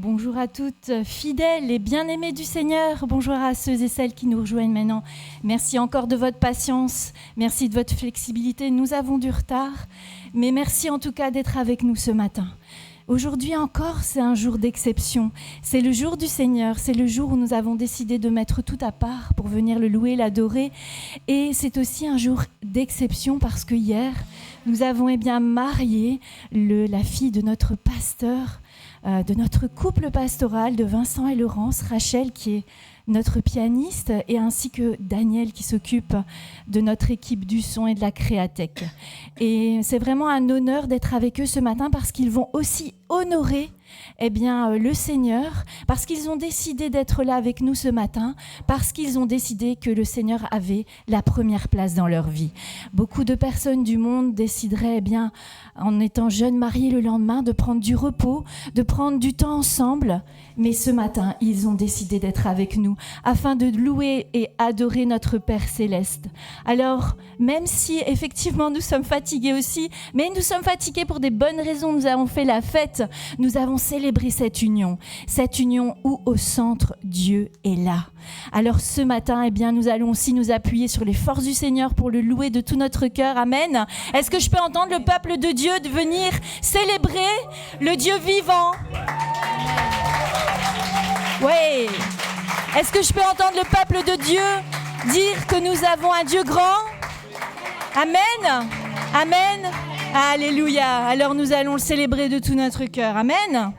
Bonjour à toutes, fidèles et bien-aimés du Seigneur. Bonjour à ceux et celles qui nous rejoignent maintenant. Merci encore de votre patience, merci de votre flexibilité. Nous avons du retard, mais merci en tout cas d'être avec nous ce matin. Aujourd'hui encore, c'est un jour d'exception. C'est le jour du Seigneur, c'est le jour où nous avons décidé de mettre tout à part pour venir le louer, l'adorer. Et c'est aussi un jour d'exception parce que hier, nous avons marié la fille de notre pasteur, de notre couple pastoral de Vincent et Laurence, Rachel qui est notre pianiste et ainsi que Daniel qui s'occupe de notre équipe du son et de la créatech. Et c'est vraiment un honneur d'être avec eux ce matin parce qu'ils vont aussi honorer le Seigneur, parce qu'ils ont décidé d'être là avec nous ce matin, parce qu'ils ont décidé que le Seigneur avait la première place dans leur vie. Beaucoup de personnes du monde décideraient, en étant jeunes mariés le lendemain, de prendre du repos, de prendre du temps ensemble. Mais ce matin, ils ont décidé d'être avec nous afin de louer et adorer notre Père Céleste. Alors, même si effectivement nous sommes fatigués aussi, mais nous sommes fatigués pour des bonnes raisons, nous avons fait la fête, nous avons célébré cette union où au centre, Dieu est là. Alors ce matin, nous allons aussi nous appuyer sur les forces du Seigneur pour le louer de tout notre cœur. Amen. Est-ce que je peux entendre le peuple de Dieu de venir célébrer le Dieu vivant? Oui. Est-ce que je peux entendre le peuple de Dieu dire que nous avons un Dieu grand? Amen. Amen. Alléluia. Alors nous allons le célébrer de tout notre cœur. Amen.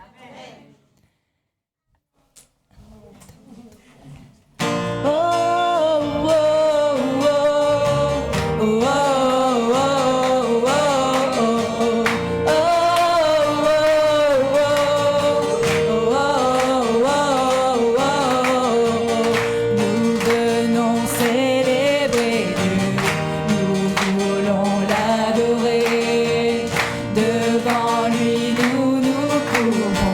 Devant lui, nous nous couvrons.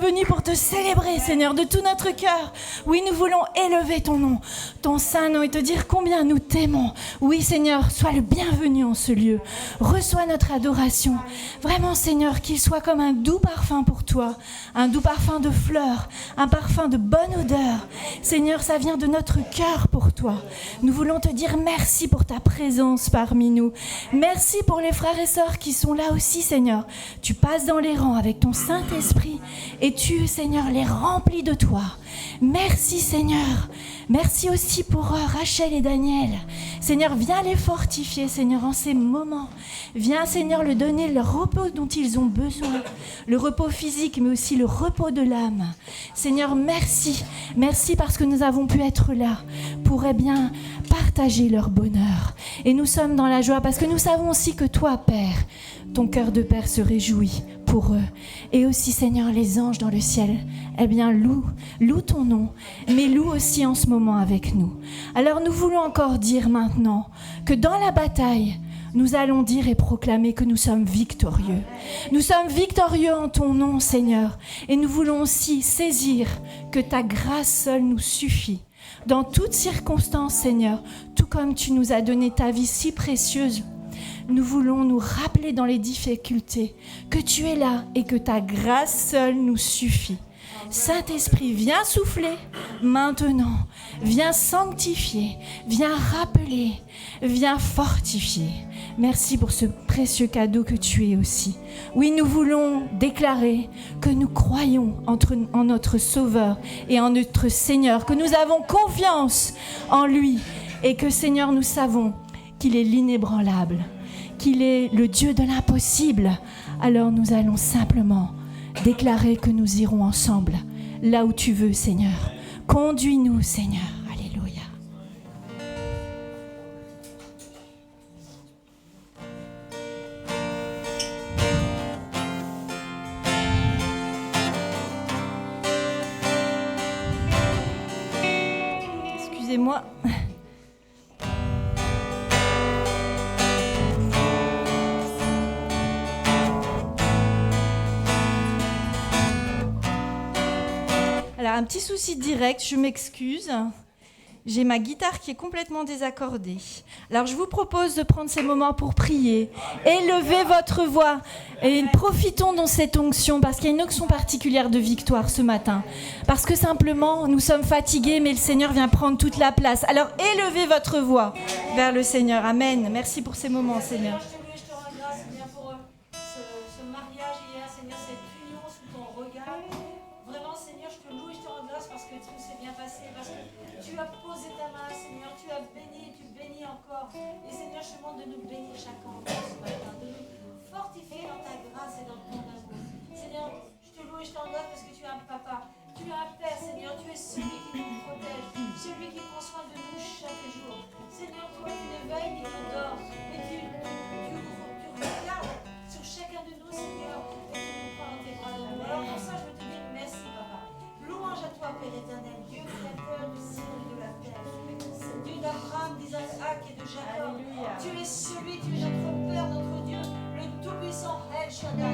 venus pour te célébrer, Seigneur, de tout notre cœur. Oui, nous voulons élever ton nom, ton saint nom, et te dire combien nous t'aimons. Oui, Seigneur, sois le bienvenu en ce lieu. Reçois notre adoration. Vraiment, Seigneur, qu'il soit comme un doux parfum pour toi, un doux parfum de fleurs, un parfum de bonne odeur. Seigneur, ça vient de notre cœur pour toi. Nous voulons te dire merci pour ta présence parmi nous. Merci pour les frères et sœurs qui sont là aussi, Seigneur. Tu passes dans les rangs avec ton Saint-Esprit et tu, Seigneur, les remplis de toi. Merci, Seigneur. Merci aussi pour Rachel et Daniel. Seigneur, viens les fortifier, Seigneur, en ces moments. Viens, Seigneur, leur donner le repos dont ils ont besoin. Le repos physique, mais aussi le repos de l'âme. Seigneur, merci. Merci parce que nous avons pu être là pour, bien, partager leur bonheur. Et nous sommes dans la joie parce que nous savons aussi que toi, Père, ton cœur de Père se réjouit pour eux. Et aussi, Seigneur, les anges dans le ciel, bien, loue ton nom, mais loue aussi en ce moment avec nous. Alors, nous voulons encore dire maintenant que dans la bataille, nous allons dire et proclamer que nous sommes victorieux. Nous sommes victorieux en ton nom, Seigneur. Et nous voulons aussi saisir que ta grâce seule nous suffit. Dans toutes circonstances, Seigneur, tout comme tu nous as donné ta vie si précieuse, nous voulons nous rappeler dans les difficultés que tu es là et que ta grâce seule nous suffit. Saint-Esprit, viens souffler maintenant, viens sanctifier, viens rappeler, viens fortifier. Merci pour ce précieux cadeau que tu es aussi. Oui, nous voulons déclarer que nous croyons en notre Sauveur et en notre Seigneur, que nous avons confiance en lui et que, Seigneur, nous savons qu'il est l'inébranlable, qu'il est le Dieu de l'impossible. Alors nous allons simplement déclarer que nous irons ensemble là où tu veux, Seigneur. Conduis-nous, Seigneur. Alléluia. Excusez-moi. Alors, un petit souci direct, je m'excuse. J'ai ma guitare qui est complètement désaccordée. Alors, je vous propose de prendre ces moments pour prier. Élevez votre voix et profitons de cette onction parce qu'il y a une onction particulière de victoire ce matin. Parce que simplement, nous sommes fatigués, mais le Seigneur vient prendre toute la place. Alors, élevez votre voix vers le Seigneur. Amen. Merci pour ces moments, Seigneur. Et Seigneur, je te demande de nous bénir chacun ce matin, de nous fortifier dans ta grâce et dans ton amour. Seigneur, je te loue et je t'engage parce que tu es un papa, tu es un père, Seigneur, tu es celui qui nous protège, celui qui prend soin de nous chaque jour. Seigneur, toi, tu ne veilles ni tu dors, mais tu regardes sur chacun de nous, Seigneur, et tu nous prends dans tes bras d'amour. Alors pour ça, je veux te dire merci, papa. Louange à toi, Père éternel, Dieu créateur du ciel et de la terre. Dieu d'Abraham, d'Isaac et de Jacob. Alléluia. Tu es celui, tu es notre Père, notre Dieu, le Tout-Puissant El Shaddai.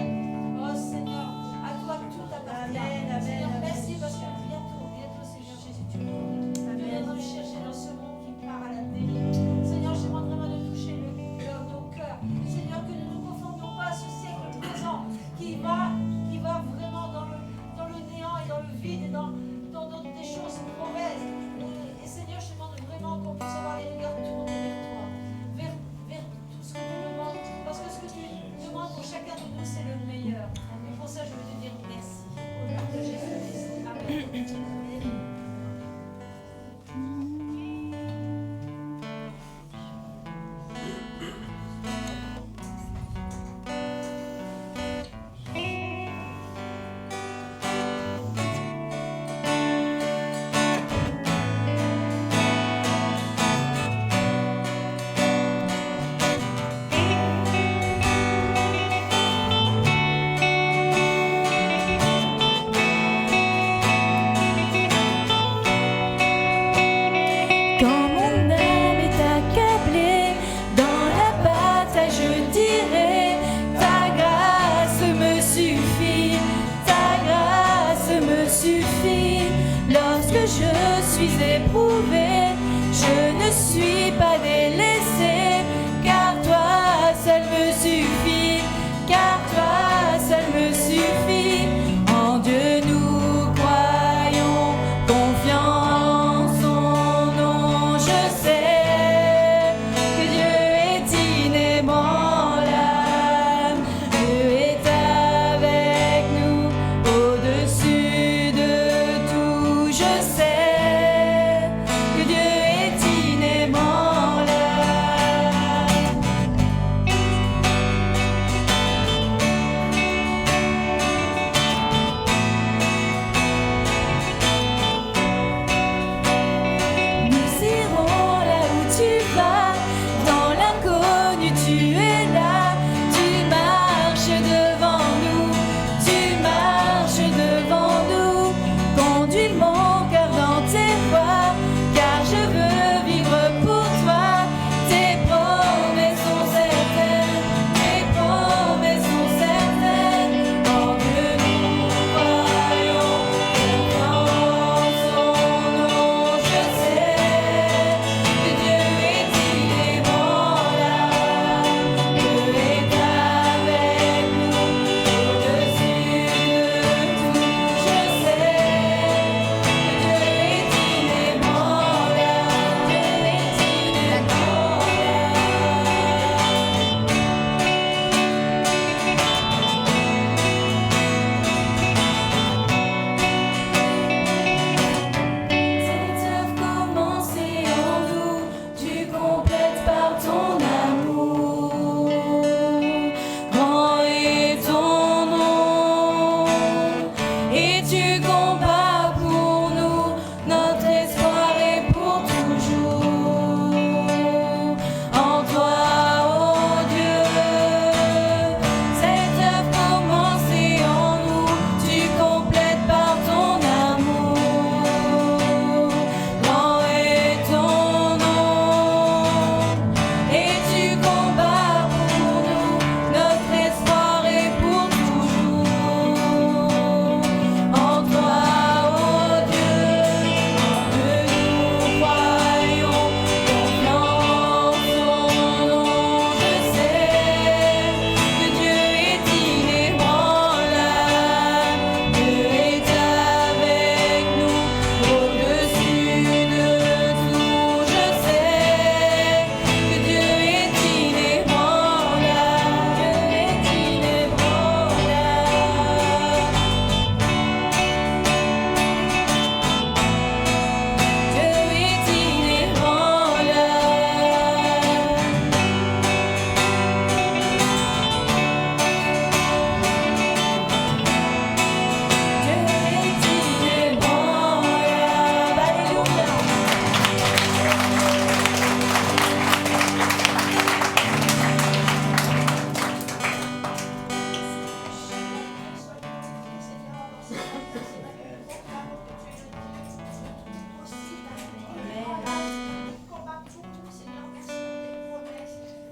suis éprouvé, je ne suis pas délaissé, car toi seul me suffit, car toi seul me suffit. En Dieu nous croyons, confiants en son nom. Je sais que Dieu est inébranlable, Dieu est avec nous au-dessus de tout. Je sais que Dieu est inébranlable. Nous irons là où tu vas, dans l'inconnu tu es là, tu marches devant nous, tu marches devant nous. Conduis mon cœur dans tes voies, car je veux vivre pour toi. Tes promesses sont certaines, tes promesses sont certaines. En Dieu nous croyons, confiants en son nom. Je sais que Dieu est inébranlable, Dieu est avec nous au-dessus de tout. Je sais que Dieu est inébranlable, Dieu est Cette œuvre commencée en nous, tu complètes par ton amour. Grand est ton nom, et tu combats pour nous, notre espoir est pour toujours. En toi, ô Dieu, cette œuvre commencée en nous, tu complètes par ton amour. Grand est ton nom, et tu combats pour nous, notre espoir est pour toujours. En toi, ô Dieu, nous croyons, confiants en son nom. Je sais que Dieu est inébranlable, Dieu est avec nous au-dessus de tout. Je sais que Dieu est inébranlable, Dieu est inébranlable. Dieu est inébranlable. Dieu est inébranlable. Alléluia.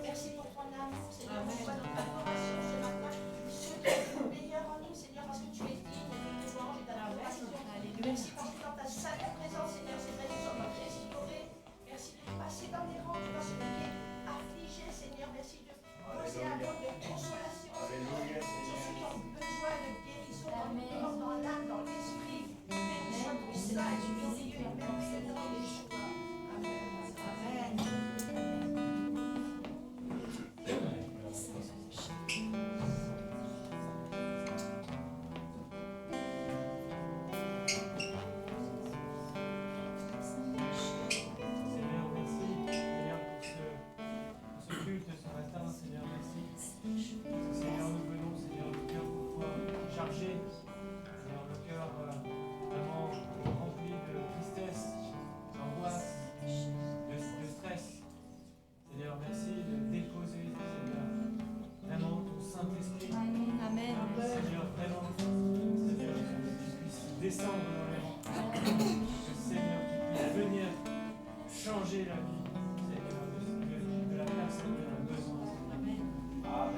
Merci pour ton amour, Seigneur. Merci pour notre adoration ce matin. Je te prie, meilleur en nous, Seigneur, parce que tu es digne de louange et d'adoration. Merci parce que dans ta sainte présence, Seigneur, c'est vrai que nous sommes restaurés. Merci de passer dans les rangs, de passer celui qui est affligé, Seigneur. Merci de poser un mot de consolation, Seigneur. Sur ceux qui ont besoin de guérison dans le corps, dans l'âme, dans l'esprit. Béni soit ton Saint et merveilleux, Seigneur, Yeshua. Amen. Amen. Seigneur, merci, Seigneur, pour ce culte ce matin, Seigneur, merci. Seigneur, nous venons, Seigneur, le cœur parfois chargé, Seigneur, le cœur vraiment rempli de tristesse, d'angoisse, de stress. Seigneur, merci de déposer, Seigneur, vraiment ton Saint-Esprit. Amen. Seigneur, vraiment, Seigneur, que tu puisses descendre dans les rangs. Que Seigneur, tu puisses venir changer la vie, Seigneur, de la personne qui en a besoin, Seigneur.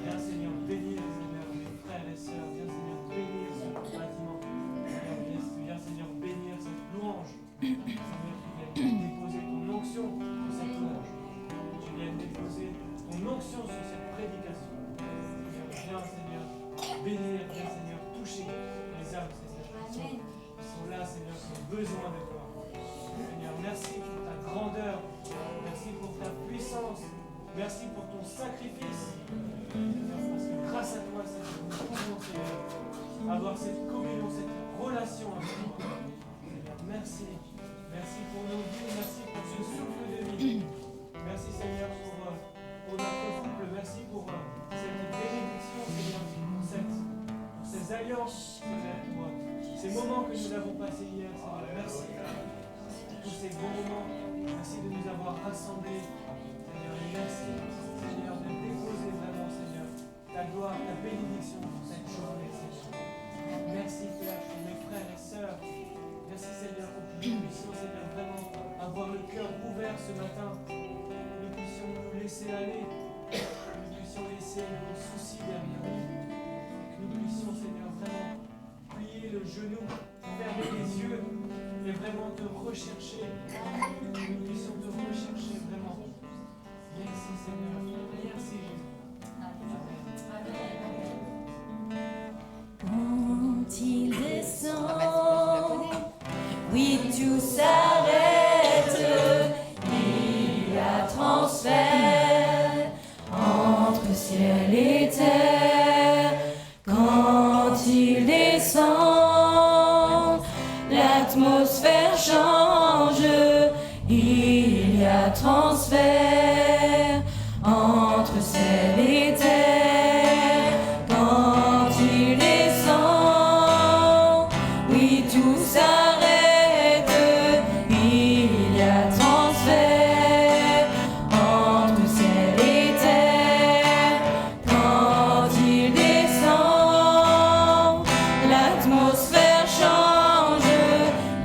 Viens, Seigneur, bénir, Seigneur, mes frères et sœurs. Viens, Seigneur, bénir besoin de toi. Seigneur, merci pour ta grandeur. Merci pour ta puissance. Merci pour ton sacrifice. Seigneur, parce que grâce à toi, Seigneur, nous pouvons, Seigneur, avoir cette communion, cette relation avec toi. Seigneur, merci. Merci pour nos vies. Merci pour ce souffle de vie. Merci, Seigneur, pour notre couple. Merci pour cette bénédiction, Seigneur, pour ces alliances, Seigneur, pour ces moments que nous avons passés hier, Seigneur. Merci pour tous ces bons moments. Merci de nous avoir rassemblés, Seigneur. Et merci, Seigneur, de déposer vraiment, Seigneur, ta gloire, ta bénédiction pour cette journée, Seigneur. Merci, Père, pour mes frères et sœurs. Merci, Seigneur, pour que nous puissions, Seigneur, vraiment avoir le cœur ouvert ce matin. Que nous puissions nous laisser aller. Que nous puissions laisser nos soucis derrière nous. Que nous puissions, Seigneur, vraiment plier le genou, fermer les yeux et vraiment te rechercher. Que nous puissions te rechercher vraiment. Merci, Seigneur. Merci, Jésus. Quand il descend, oui, tout s'arrête. Il y a transfert entre ciel et terre. Quand il descend, l'atmosphère change. Il y a transfert entre ciel et terre. Quand il descend, oui, tout s'arrête. Il y a transfert entre ciel et terre. Quand il descend, l'atmosphère change.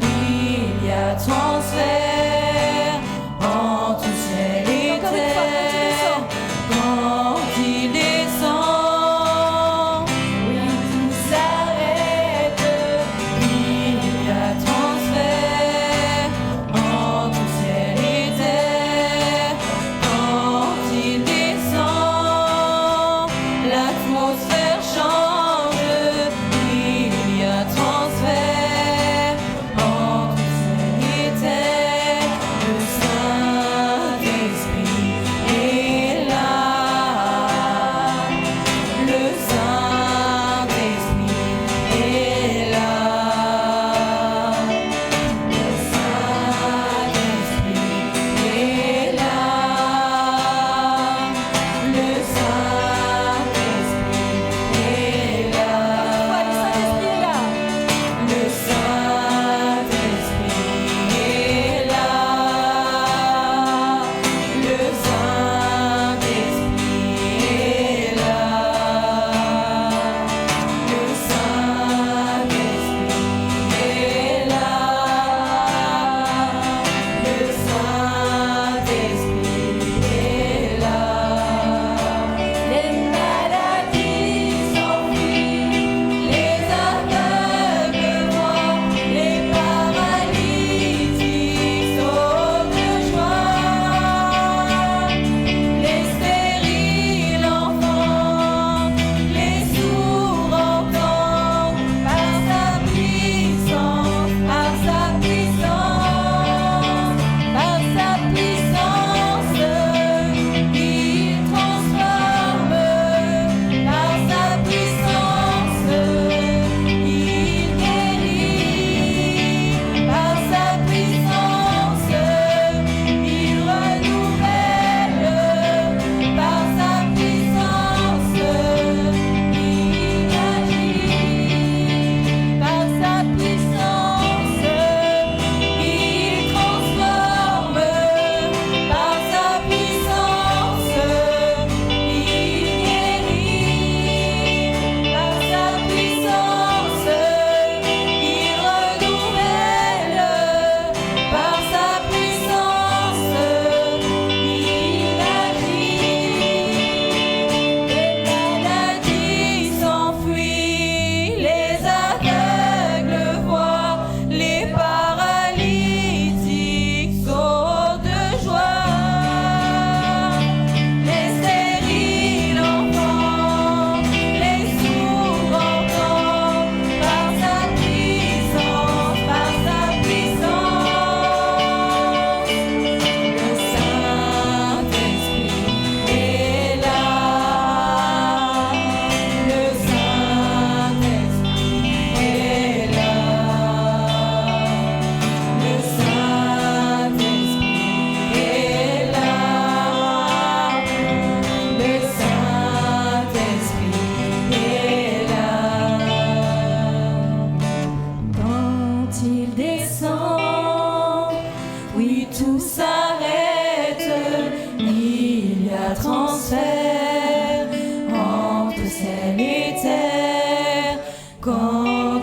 Il y a transfert entre ciel et terre. Quand il descend, oui, tout s'arrête. Il y a transfert entre ciel et terre. Quand il descend, l'atmosphère change. Il y a transfert.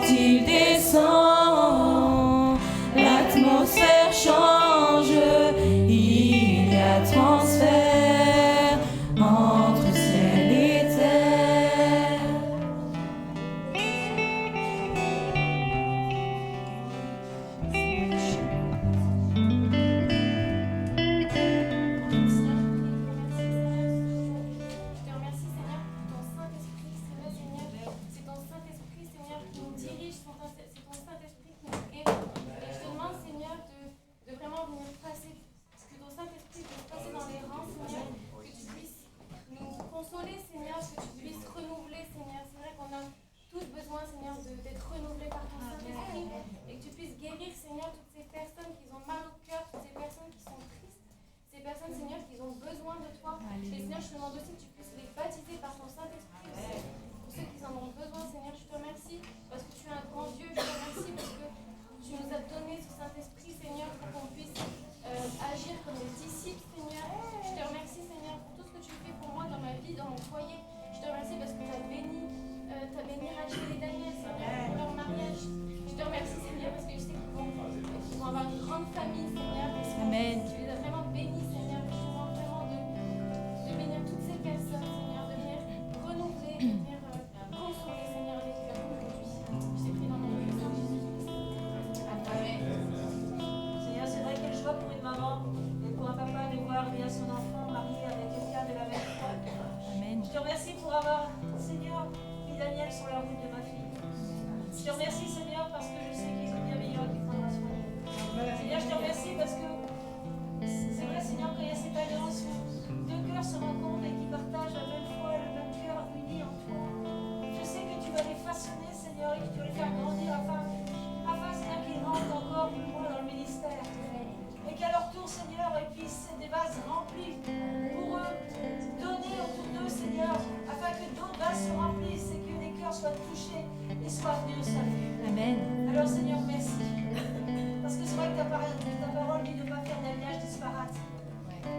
il descend, l'atmosphère change, il y a transfert entre ciel et terre. Je te remercie, Seigneur, pour ton Saint-Esprit. C'est vrai, Seigneur, c'est ton Saint-Esprit, Seigneur, qui nous dirige, c'est ton Saint-Esprit qui nous guérit. Et je te demande, Seigneur, de vraiment venir passer, que ton Saint-Esprit puisse passer dans les rangs, Seigneur, que tu puisses nous consoler, Seigneur, que tu puisses renouveler, Seigneur. C'est vrai qu'on a tous besoin, Seigneur, d'être renouvelés par ton Saint-Esprit et que tu puisses guérir, Seigneur, toutes ces personnes qui ont mal au cœur, toutes ces personnes qui sont tristes, ces personnes, Seigneur, qui ont besoin de toi. Et Seigneur, je te demande aussi que tu puisses les baptiser par ton Saint-Esprit aussi. Pour ceux qui en ont besoin, Seigneur, je te remercie parce que tu es un grand Dieu. Je te remercie parce que tu nous as donné ce Saint-Esprit, Seigneur, pour qu'on puisse agir comme des disciples, Seigneur. Je te remercie, Seigneur, pour tout ce que tu fais pour moi dans ma vie, dans mon foyer. Je te remercie parce que tu as béni Rachel et Daniel, Seigneur, pour leur mariage. Je te remercie, Seigneur, parce que je sais qu'ils vont avoir une grande famille, Seigneur. Amen. Tu les as vraiment bénis, Seigneur. Je te demande vraiment de bénir toutes ces personnes, Seigneur, de venir renouveler, de venir consoler, Seigneur, les cœurs aujourd'hui. Je t'ai pris dans mon nom, Jésus. Amen. Seigneur, c'est vrai quelle joie pour une maman et pour un papa de voir bien son enfant marié avec quelqu'un de la même foi. Amen. Je te remercie pour avoir, Seigneur, mis Daniel sur la route de ma fille. Je te remercie, Seigneur, parce que je sais qu'ils sont bienveillants et qu'ils prendront soin d'eux. Seigneur, je te remercie parce que c'est vrai, Seigneur, quand il y a cette alliance où deux cœurs se rencontrent et qui partagent la même foi, le même cœur uni en toi. Je sais que tu vas les façonner, Seigneur, et que tu vas les faire grandir afin Seigneur, qu'ils rentrent encore plus loin dans le ministère. Et qu'à leur tour, Seigneur, ils puissent des vases remplis pour eux, donner autour d'eux, Seigneur, afin que d'autres vases se remplissent et que les cœurs soient touchés et soient venus au salut. Amen. Alors, Seigneur, merci. Parce que c'est vrai que ta parole dit de ne pas faire d'alliage disparate.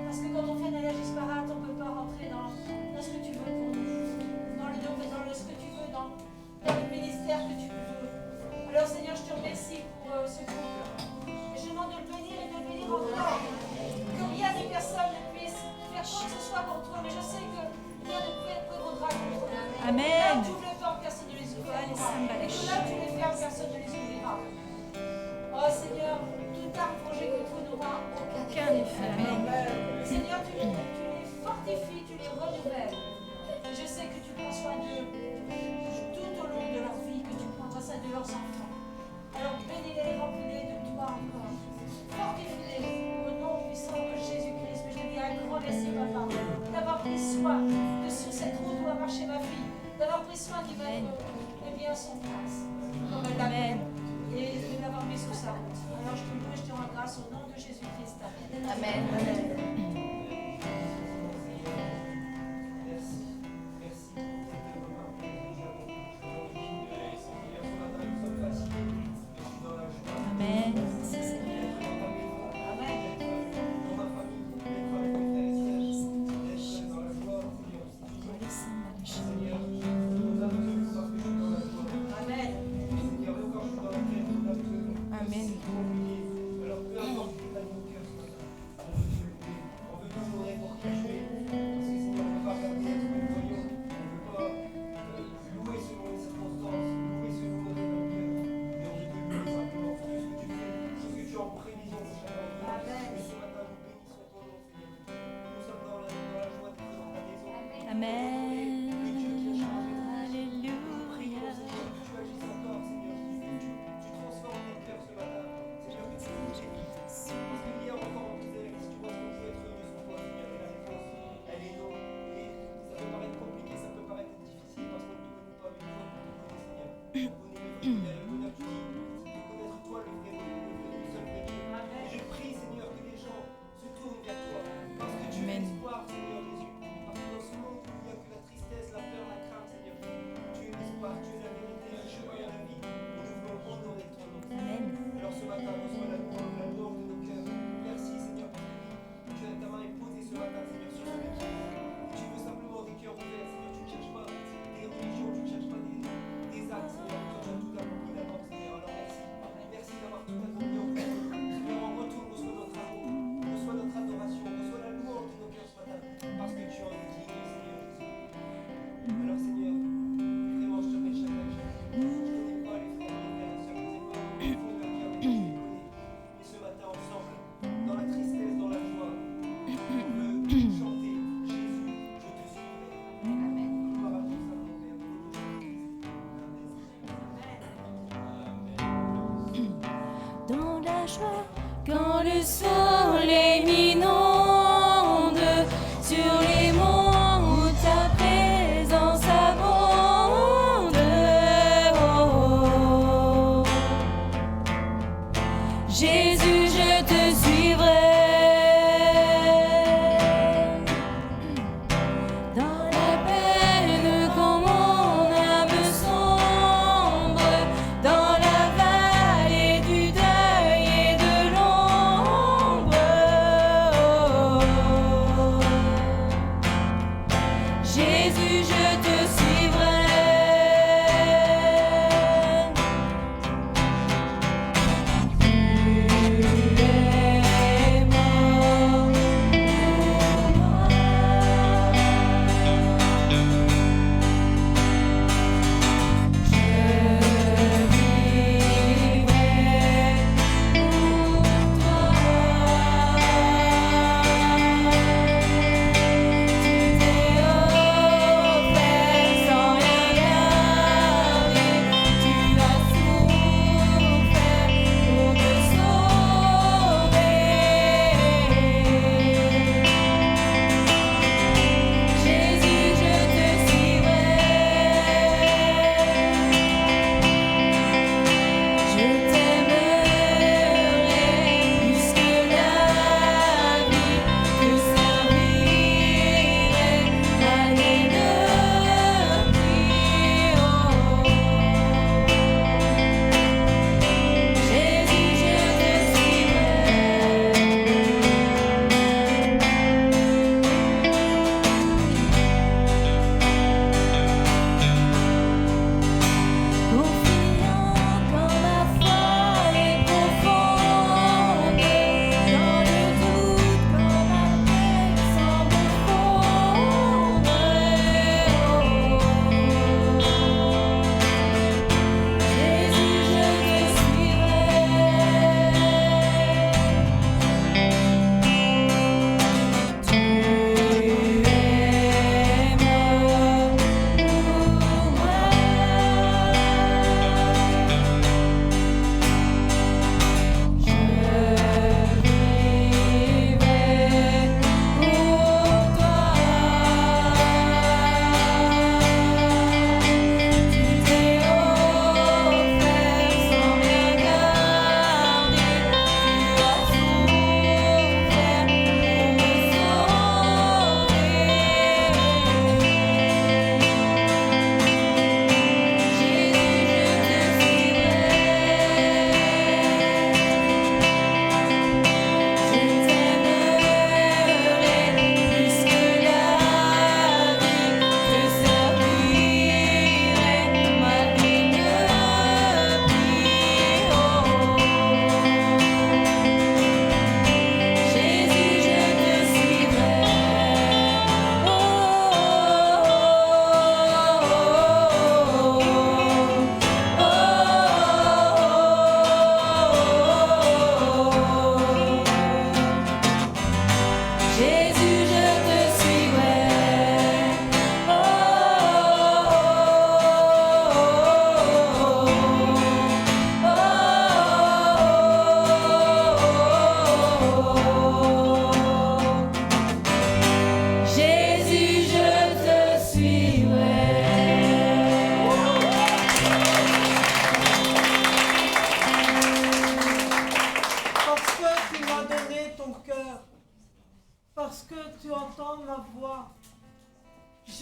Parce que quand on fait un alliage disparate, on ne peut pas rentrer dans ce que tu veux pour nous. Dans ce que tu veux, dans le ministère que tu veux. Alors, Seigneur, je te remercie pour ce couple. Et je demande de le bénir et de le bénir encore. Que rien des personnes ne puisse faire quoi que ce soit pour toi. Mais je sais que rien ne peut être contre contre eux. Amen. Là où tu veux les portes, personne ne les ouvrira. Et que là où tu les fermes, personne ne les ouvrira. Oh Seigneur, toute arme forgée contre nous n'aura aucun effet. Amen. Seigneur, tu les fortifies, tu les renouvelles. Et je sais que tu prends soin d'eux tout au long de leur vie, que tu prendras soin de leurs enfants. Alors bénis-les, remplis-les de toi encore. Fortifie-les au nom puissant de Jésus-Christ. Mais je te dis un grand merci, papa, d'avoir pris soin de sur cette route où a marché ma fille, d'avoir pris soin d'y mettre bien son place, comme elle l'appelle, et de l'avoir mis sur sa route. Alors je te loue et je te rends grâce au nom de Jésus-Christ. Amen. Amen. Merci, Seigneur. Amen. Amen. Alléluia.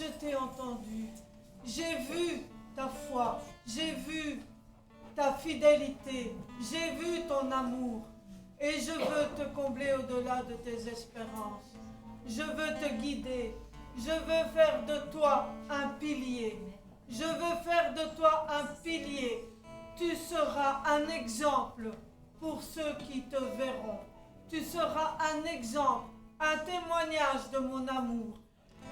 je t'ai entendu. J'ai vu ta foi, j'ai vu ta fidélité, j'ai vu ton amour. Et je veux te combler au-delà de tes espérances. Je veux te guider. Je veux faire de toi un pilier. Je veux faire de toi un pilier. Tu seras un exemple pour ceux qui te verront. Tu seras un exemple, un témoignage de mon amour.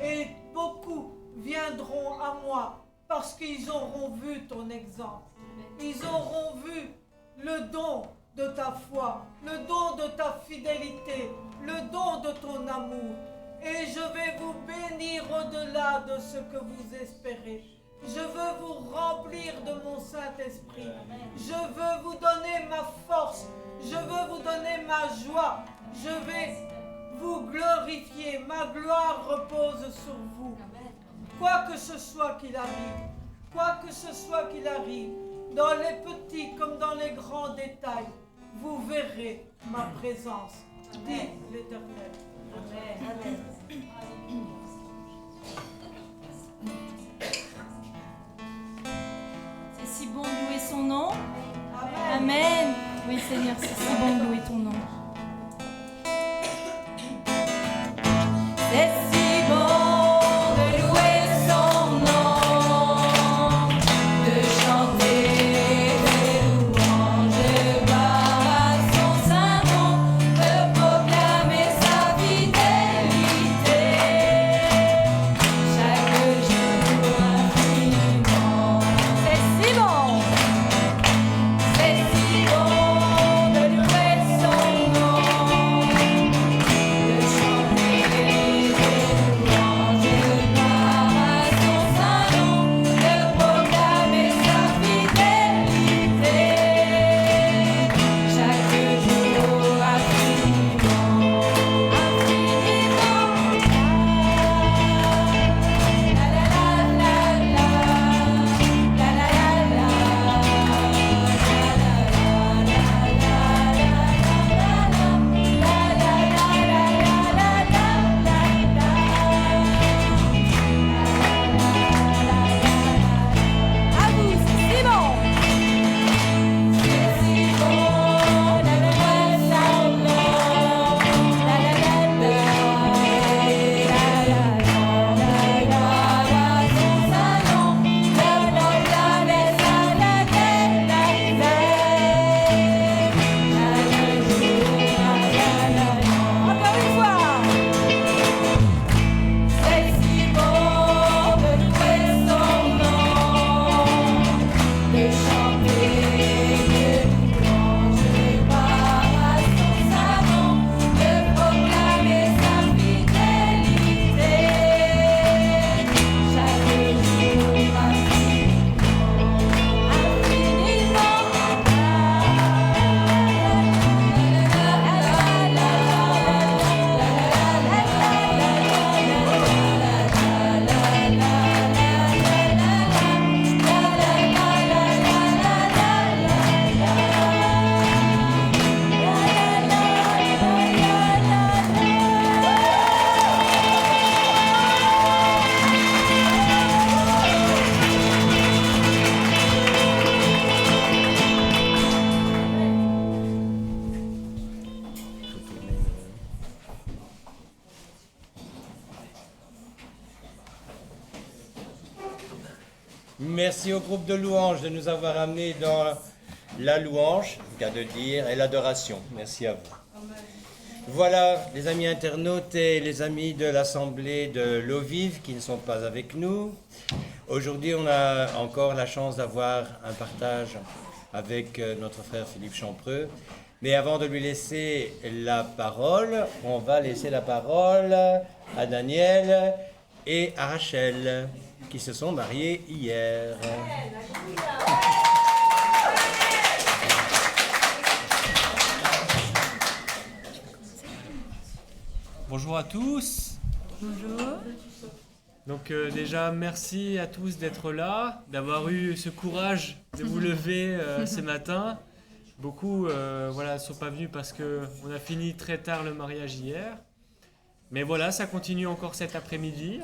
Et beaucoup viendront à moi parce qu'ils auront vu ton exemple. Ils auront vu le don de ta foi, le don de ta fidélité, le don de ton amour. Et je vais vous bénir au-delà de ce que vous espérez. Je veux vous remplir de mon Saint-Esprit. Je veux vous donner ma force. Je veux vous donner ma joie. Je vais vous glorifier. Ma gloire repose sur vous. Quoi que ce soit qu'il arrive, quoi que ce soit qu'il arrive, dans les petits comme dans les grands détails, vous verrez ma présence, dit l'Éternel. Amen. Amen. C'est si bon de louer son nom. Amen. Oui, Seigneur, c'est si bon de louer ton nom. C'est si bon de louer son nom, de chanter des louanges, gloire à son saint nom, de proclamer sa fidélité chaque jour infiniment. C'est si bon. C'est si bon de louer son nom, de chanter des louanges, gloire à son saint nom, de proclamer sa fidélité chaque jour infiniment, infiniment. La la la la la, la la la la. À vous, c'est si bon. C'est si bon de louer son nom. La la la la, gloire à son saint nom, de proclamer sa fidélité. Encore une fois. C'est si bon de louer son nom, de chanter des louanges, gloire à son saint nom, de proclamer sa fidélité chaque jour Merci au groupe de louanges de nous avoir amenés dans la louange, cas de dire, et l'adoration. Merci à vous. Voilà, les amis internautes et les amis de l'Assemblée de l'Eau Vive qui ne sont pas avec nous. Aujourd'hui, on a encore la chance d'avoir un partage avec notre frère Philippe Champreux. Mais avant de lui laisser la parole, on va laisser la parole à Daniel et à Rachel, qui se sont mariés hier. Bonjour à tous. Bonjour. Donc déjà, merci à tous d'être là, d'avoir eu ce courage de vous lever ce matin. Beaucoup ne sont pas venus parce qu'on a fini très tard le mariage hier. Mais voilà, ça continue encore cet après-midi.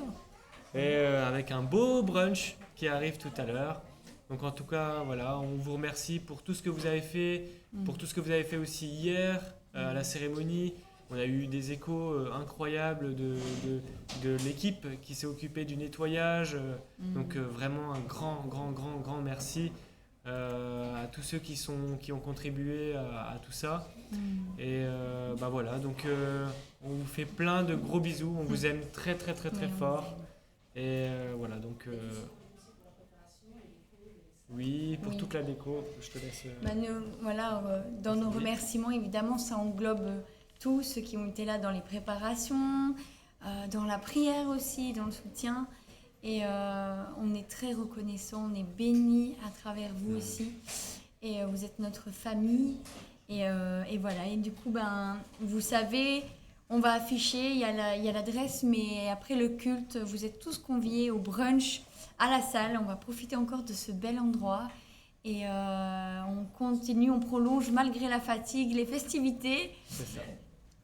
et avec un beau brunch qui arrive tout à l'heure. Donc en tout cas, voilà, on vous remercie pour tout ce que vous avez fait, pour tout ce que vous avez fait aussi hier à la cérémonie. On a eu des échos incroyables de l'équipe qui s'est occupée du nettoyage. Donc vraiment un grand merci à tous ceux qui ont contribué à tout ça. Et voilà, donc on vous fait plein de gros bisous. On vous aime très fort. Et voilà, donc... Oui, pour toute la déco, je te laisse... dans nos remerciements, évidemment, ça englobe tous ceux qui ont été là dans les préparations, dans la prière aussi, dans le soutien. Et on est très reconnaissants, on est bénis à travers vous aussi. Et vous êtes notre famille. Et voilà, et du coup, vous savez, on va afficher, il y a l'adresse, mais après le culte, vous êtes tous conviés au brunch à la salle. On va profiter encore de ce bel endroit. Et on continue, on prolonge malgré la fatigue, les festivités. C'est ça.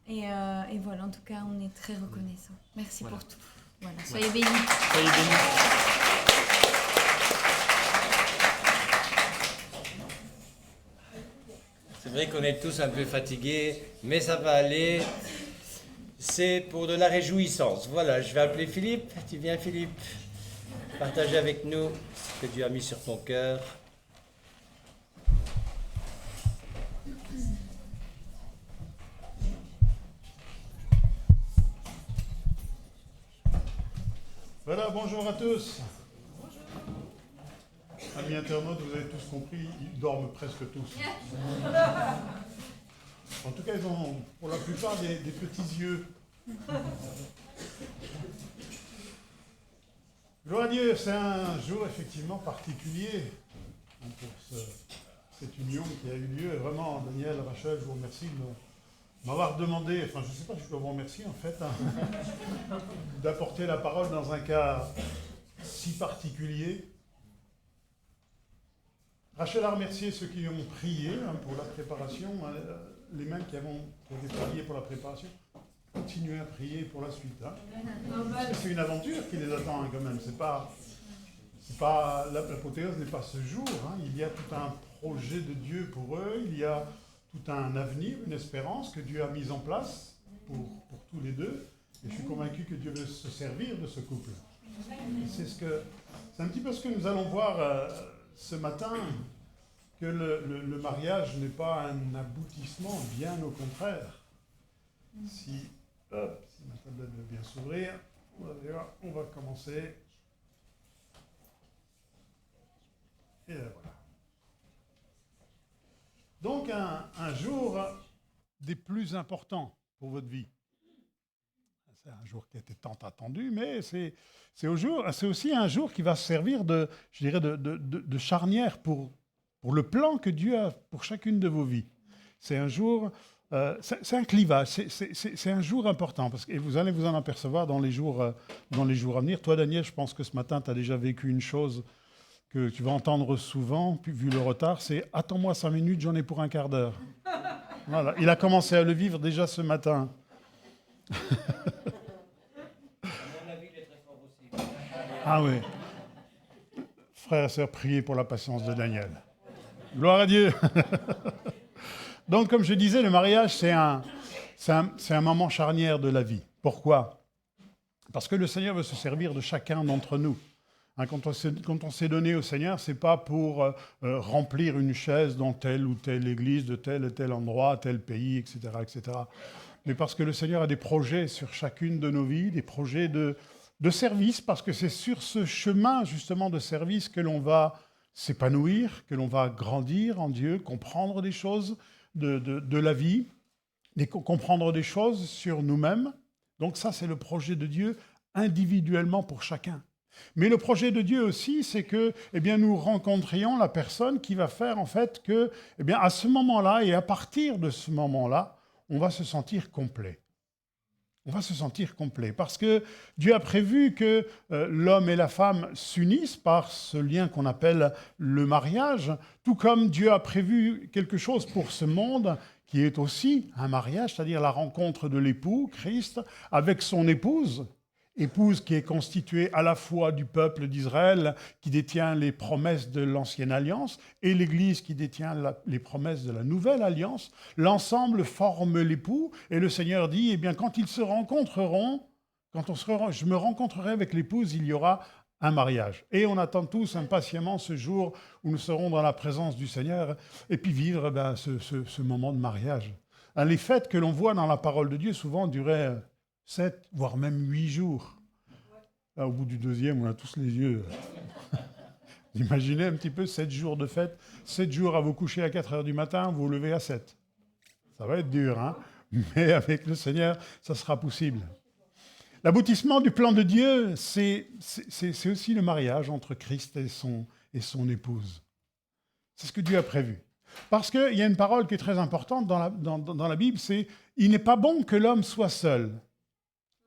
Et voilà, en tout cas, on est très reconnaissants. Merci pour tout. Voilà, soyez bénis. Soyez bénis. C'est vrai qu'on est tous un peu fatigués, mais ça va aller. C'est pour de la réjouissance. Voilà, je vais appeler Philippe. Tu viens, Philippe, partager avec nous ce que Dieu a mis sur ton cœur. Voilà, bonjour à tous. Amis internautes, vous avez tous compris, ils dorment presque tous. En tout cas, ils ont pour la plupart des petits yeux. Gloire à Dieu, c'est un jour effectivement particulier pour cette union qui a eu lieu. Et vraiment, Daniel, Rachel, je vous remercie de m'avoir demandé, enfin je ne sais pas si je dois vous remercier en fait, d'apporter la parole dans un cas si particulier. Rachel a remercié ceux qui ont prié pour la préparation, les mêmes qui avaient prié pour la préparation. Continuez à prier pour la suite. Parce que c'est une aventure qui les attend quand même. C'est pas l'apothéose n'est pas ce jour. Il y a tout un projet de Dieu pour eux. Il y a tout un avenir, une espérance que Dieu a mise en place pour tous les deux. Et je suis convaincu que Dieu veut se servir de ce couple. C'est un petit peu ce que nous allons voir ce matin, que le mariage n'est pas un aboutissement, bien au contraire. Si ma tablette veut bien s'ouvrir, on va commencer. Et voilà. Donc un jour des plus importants pour votre vie. C'est un jour qui a été tant attendu, mais c'est aussi un jour qui va servir de charnière pour le plan que Dieu a pour chacune de vos vies. C'est un jour, c'est un clivage, c'est un jour important, et vous allez vous en apercevoir dans les jours à venir. Toi, Daniel, je pense que ce matin, tu as déjà vécu une chose que tu vas entendre souvent, puis, vu le retard, c'est « Attends-moi 5 minutes, j'en ai pour un quart d'heure ». Voilà, il a commencé à le vivre déjà ce matin. Ah oui. Frères et sœurs, priez pour la patience de Daniel. Gloire à Dieu. Donc, comme je disais, le mariage, c'est un moment charnière de la vie. Pourquoi ? Parce que le Seigneur veut se servir de chacun d'entre nous. Quand on s'est donné au Seigneur, ce n'est pas pour remplir une chaise dans telle ou telle église, de tel et tel endroit, tel pays, etc., etc. Mais parce que le Seigneur a des projets sur chacune de nos vies, des projets de service, parce que c'est sur ce chemin, justement, de service que l'on va s'épanouir, que l'on va grandir en Dieu, comprendre des choses de la vie, comprendre des choses sur nous-mêmes. Donc ça, c'est le projet de Dieu individuellement pour chacun. Mais le projet de Dieu aussi, c'est que nous rencontrions la personne qui va faire en fait que, à ce moment-là et à partir de ce moment-là, on va se sentir complet. On va se sentir complet parce que Dieu a prévu que l'homme et la femme s'unissent par ce lien qu'on appelle le mariage, tout comme Dieu a prévu quelque chose pour ce monde qui est aussi un mariage, c'est-à-dire la rencontre de l'époux, Christ, avec son épouse. épouse qui est constituée à la fois du peuple d'Israël, qui détient les promesses de l'ancienne alliance, et l'Église qui détient les promesses de la nouvelle alliance. L'ensemble forme l'époux, et le Seigneur dit, eh bien, quand ils se rencontreront, je me rencontrerai avec l'épouse, il y aura un mariage. Et on attend tous impatiemment ce jour où nous serons dans la présence du Seigneur, et puis vivre ce moment de mariage. Les fêtes que l'on voit dans la parole de Dieu souvent duraient 7, voire même 8 jours. Là, au bout du 2e, on a tous les yeux. Imaginez un petit peu 7 jours de fête, 7 jours à vous coucher à 4 heures du matin, vous vous levez à 7. Ça va être dur, hein? Mais avec le Seigneur, ça sera possible. L'aboutissement du plan de Dieu, c'est aussi le mariage entre Christ et son épouse. C'est ce que Dieu a prévu. Parce qu'il y a une parole qui est très importante dans la Bible, c'est « Il n'est pas bon que l'homme soit seul ».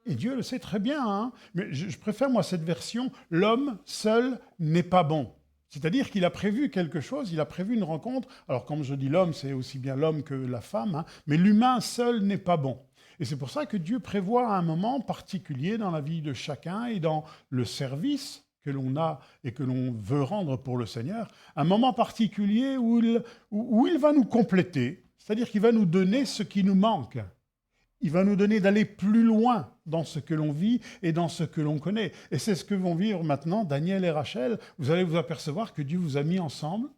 Et Dieu le sait très bien, hein, mais je préfère moi cette version « L'homme seul n'est pas bon ». C'est-à-dire qu'il a prévu quelque chose, il a prévu une rencontre. Alors comme je dis l'homme, c'est aussi bien l'homme que la femme, hein, mais l'humain seul n'est pas bon. Et c'est pour ça que Dieu prévoit un moment particulier dans la vie de chacun et dans le service que l'on a et que l'on veut rendre pour le Seigneur, un moment particulier où il va nous compléter, c'est-à-dire qu'il va nous donner ce qui nous manque. Il va nous donner d'aller plus loin dans ce que l'on vit et dans ce que l'on connaît. Et c'est ce que vont vivre maintenant Daniel et Rachel. Vous allez vous apercevoir que Dieu vous a mis ensemble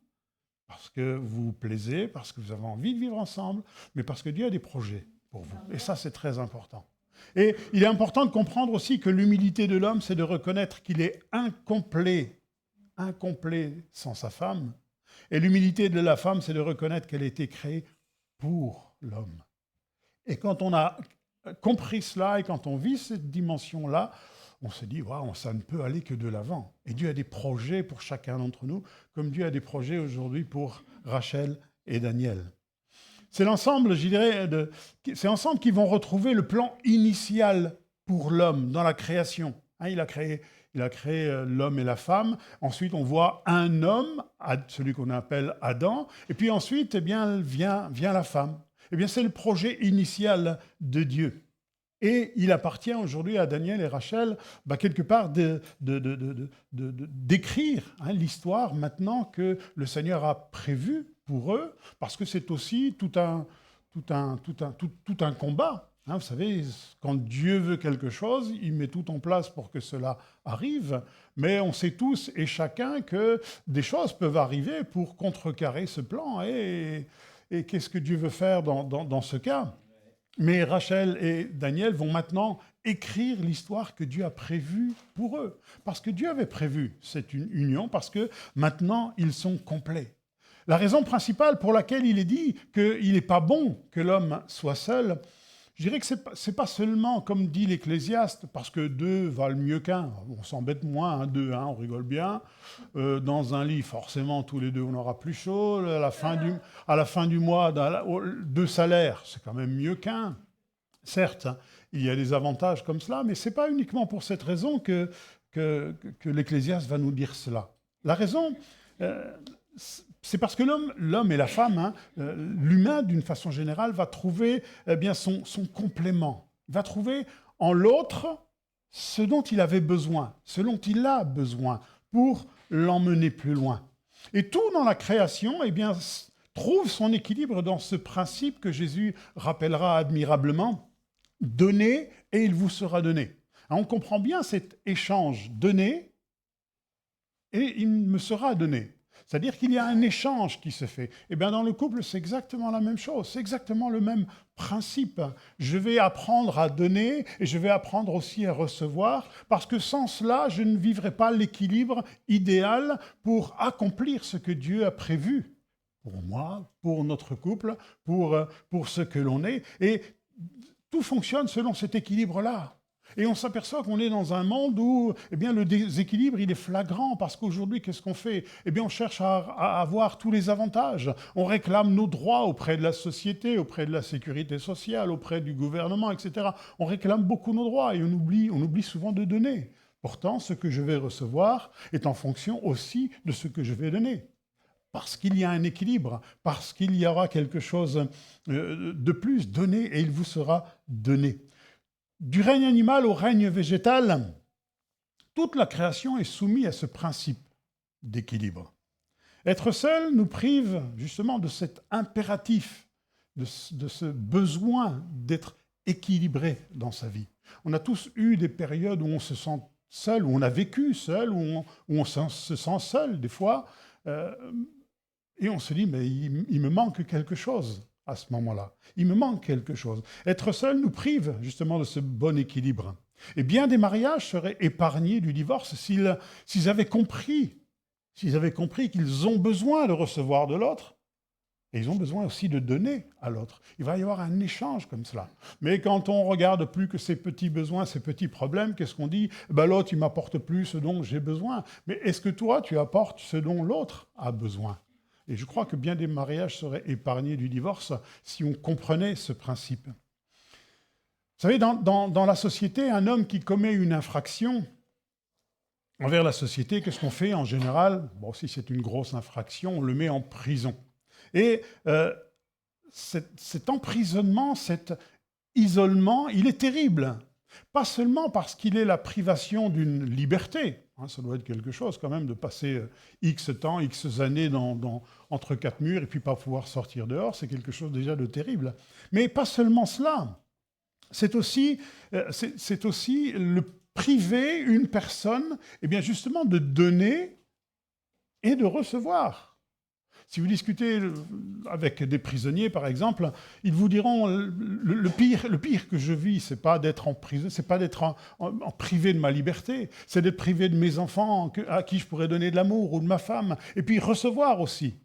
parce que vous vous plaisez, parce que vous avez envie de vivre ensemble, mais parce que Dieu a des projets pour vous. Et ça, c'est très important. Et il est important de comprendre aussi que l'humilité de l'homme, c'est de reconnaître qu'il est incomplet sans sa femme. Et l'humilité de la femme, c'est de reconnaître qu'elle a été créée pour l'homme. Et quand on a compris cela et quand on vit cette dimension-là, on se dit, waouh, ça ne peut aller que de l'avant. Et Dieu a des projets pour chacun d'entre nous, comme Dieu a des projets aujourd'hui pour Rachel et Daniel. C'est l'ensemble, je dirais, c'est l'ensemble qui vont retrouver le plan initial pour l'homme dans la création. Hein, il a créé l'homme et la femme. Ensuite, on voit un homme, celui qu'on appelle Adam. Et puis ensuite, eh bien, vient la femme. Eh bien, c'est le projet initial de Dieu. Et il appartient aujourd'hui à Daniel et Rachel, quelque part, d'écrire l'histoire maintenant que le Seigneur a prévue pour eux, parce que c'est aussi tout un combat. Hein, vous savez, quand Dieu veut quelque chose, il met tout en place pour que cela arrive, mais on sait tous et chacun que des choses peuvent arriver pour contrecarrer ce plan. Et qu'est-ce que Dieu veut faire dans ce cas? Mais Rachel et Daniel vont maintenant écrire l'histoire que Dieu a prévue pour eux. Parce que Dieu avait prévu cette union, parce que maintenant, ils sont complets. La raison principale pour laquelle il est dit qu'il n'est pas bon que l'homme soit seul, je dirais que ce n'est pas seulement, comme dit l'Ecclésiaste, parce que 2 valent mieux qu'1. On s'embête moins, 2, on rigole bien. Dans un lit, forcément, tous les deux, on aura plus chaud. À la fin du mois, 2 salaires, c'est quand même mieux qu'1. Certes, il y a des avantages comme cela, mais ce n'est pas uniquement pour cette raison que l'Ecclésiaste va nous dire cela. La raison, c'est parce que l'homme et la femme, l'humain d'une façon générale, va trouver son complément. Il va trouver en l'autre ce dont il avait besoin, ce dont il a besoin pour l'emmener plus loin. Et tout dans la création trouve son équilibre dans ce principe que Jésus rappellera admirablement, « Donnez et il vous sera donné ». On comprend bien cet échange, « Donnez et il me sera donné ». C'est-à-dire qu'il y a un échange qui se fait. Et bien dans le couple, c'est exactement la même chose, c'est exactement le même principe. Je vais apprendre à donner et je vais apprendre aussi à recevoir, parce que sans cela, je ne vivrai pas l'équilibre idéal pour accomplir ce que Dieu a prévu pour moi, pour notre couple, pour ce que l'on est. Et tout fonctionne selon cet équilibre-là. Et on s'aperçoit qu'on est dans un monde où le déséquilibre il est flagrant, parce qu'aujourd'hui, qu'est-ce qu'on fait? On cherche à avoir tous les avantages. On réclame nos droits auprès de la société, auprès de la sécurité sociale, auprès du gouvernement, etc. On réclame beaucoup nos droits et on oublie souvent de donner. Pourtant, ce que je vais recevoir est en fonction aussi de ce que je vais donner. Parce qu'il y a un équilibre, parce qu'il y aura quelque chose de plus donné et il vous sera donné. Du règne animal au règne végétal, toute la création est soumise à ce principe d'équilibre. Être seul nous prive justement de cet impératif, de ce besoin d'être équilibré dans sa vie. On a tous eu des périodes où on se sent seul, où on a vécu seul, où on se sent seul des fois, et on se dit, mais il me manque quelque chose à ce moment-là. Il me manque quelque chose. Être seul nous prive justement de ce bon équilibre. Et bien des mariages seraient épargnés du divorce s'ils avaient compris qu'ils ont besoin de recevoir de l'autre, et ils ont besoin aussi de donner à l'autre. Il va y avoir un échange comme cela. Mais quand on regarde plus que ces petits besoins, ces petits problèmes, qu'est-ce qu'on dit? L'autre, il m'apporte plus ce dont j'ai besoin. Mais est-ce que toi, tu apportes ce dont l'autre a besoin? Et je crois que bien des mariages seraient épargnés du divorce si on comprenait ce principe. Vous savez, dans la société, un homme qui commet une infraction envers la société, qu'est-ce qu'on fait en général? Bon, si c'est une grosse infraction, on le met en prison. Et cet emprisonnement, cet isolement, il est terrible. Pas seulement parce qu'il est la privation d'une liberté. Ça doit être quelque chose quand même de passer X temps, X années entre quatre murs et puis pas pouvoir sortir dehors. C'est quelque chose déjà de terrible. Mais pas seulement cela. C'est aussi le priver une personne, eh bien justement, de donner et de recevoir. Si vous discutez avec des prisonniers, par exemple, ils vous diront le pire que je vis, c'est pas d'être en prison, c'est pas d'être en privé de ma liberté, c'est d'être privé de mes enfants à qui je pourrais donner de l'amour ou de ma femme, et puis recevoir aussi.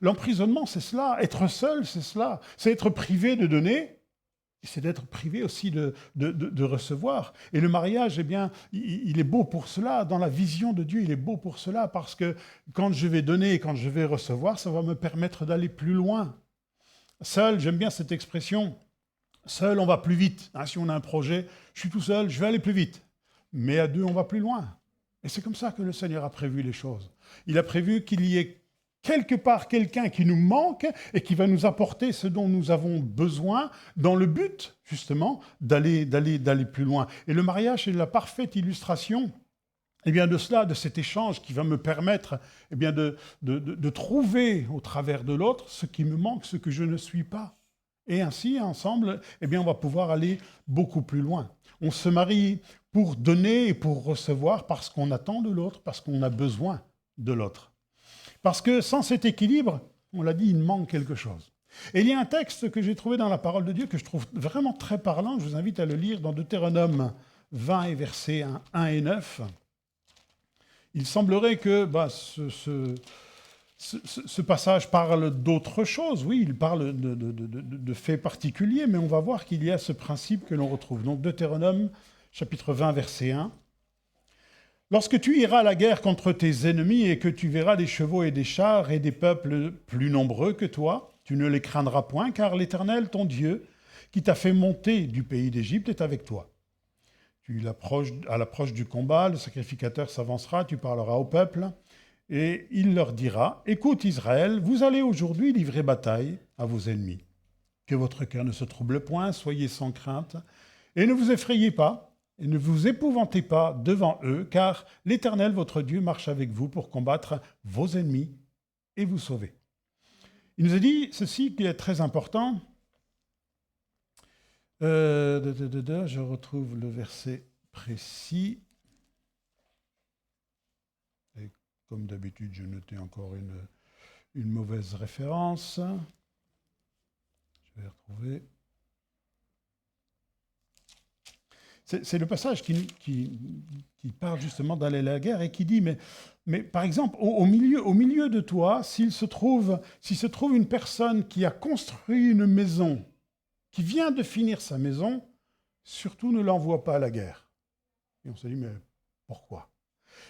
L'emprisonnement, c'est cela. Être seul, c'est cela. C'est être privé de donner. C'est d'être privé aussi de recevoir. Et le mariage, eh bien, il est beau pour cela. Dans la vision de Dieu, il est beau pour cela, parce que quand je vais donner et quand je vais recevoir, ça va me permettre d'aller plus loin. Seul, j'aime bien cette expression, seul, on va plus vite. Si on a un projet, je suis tout seul, je vais aller plus vite. Mais à deux, on va plus loin. Et c'est comme ça que le Seigneur a prévu les choses. Il a prévu qu'il y ait quelque part quelqu'un qui nous manque et qui va nous apporter ce dont nous avons besoin dans le but, justement, d'aller plus loin. Et le mariage est la parfaite illustration de cela, de cet échange qui va me permettre de trouver au travers de l'autre ce qui me manque, ce que je ne suis pas. Et ainsi, ensemble, on va pouvoir aller beaucoup plus loin. On se marie pour donner et pour recevoir parce qu'on attend de l'autre, parce qu'on a besoin de l'autre. Parce que sans cet équilibre, on l'a dit, il manque quelque chose. Et il y a un texte que j'ai trouvé dans la parole de Dieu que je trouve vraiment très parlant. Je vous invite à le lire dans Deutéronome 20 et versets 1 et 9. Il semblerait que ce passage parle d'autre chose. Oui, il parle de faits particuliers, mais on va voir qu'il y a ce principe que l'on retrouve. Donc Deutéronome, chapitre 20, verset 1. Lorsque tu iras à la guerre contre tes ennemis et que tu verras des chevaux et des chars et des peuples plus nombreux que toi, tu ne les craindras point, car l'Éternel, ton Dieu, qui t'a fait monter du pays d'Égypte, est avec toi. À l'approche du combat, le sacrificateur s'avancera, tu parleras au peuple, et il leur dira, « Écoute Israël, vous allez aujourd'hui livrer bataille à vos ennemis. Que votre cœur ne se trouble point, soyez sans crainte, et ne vous effrayez pas, et ne vous épouvantez pas devant eux, car l'Éternel, votre Dieu, marche avec vous pour combattre vos ennemis et vous sauver. » Il nous a dit ceci qui est très important. Je retrouve le verset précis. Et comme d'habitude, j'ai noté encore une mauvaise référence. Je vais retrouver. C'est le passage qui parle justement d'aller à la guerre et qui dit, mais par exemple, au milieu de toi, s'il se trouve une personne qui a construit une maison, qui vient de finir sa maison, surtout ne l'envoie pas à la guerre. Et on se dit, mais pourquoi?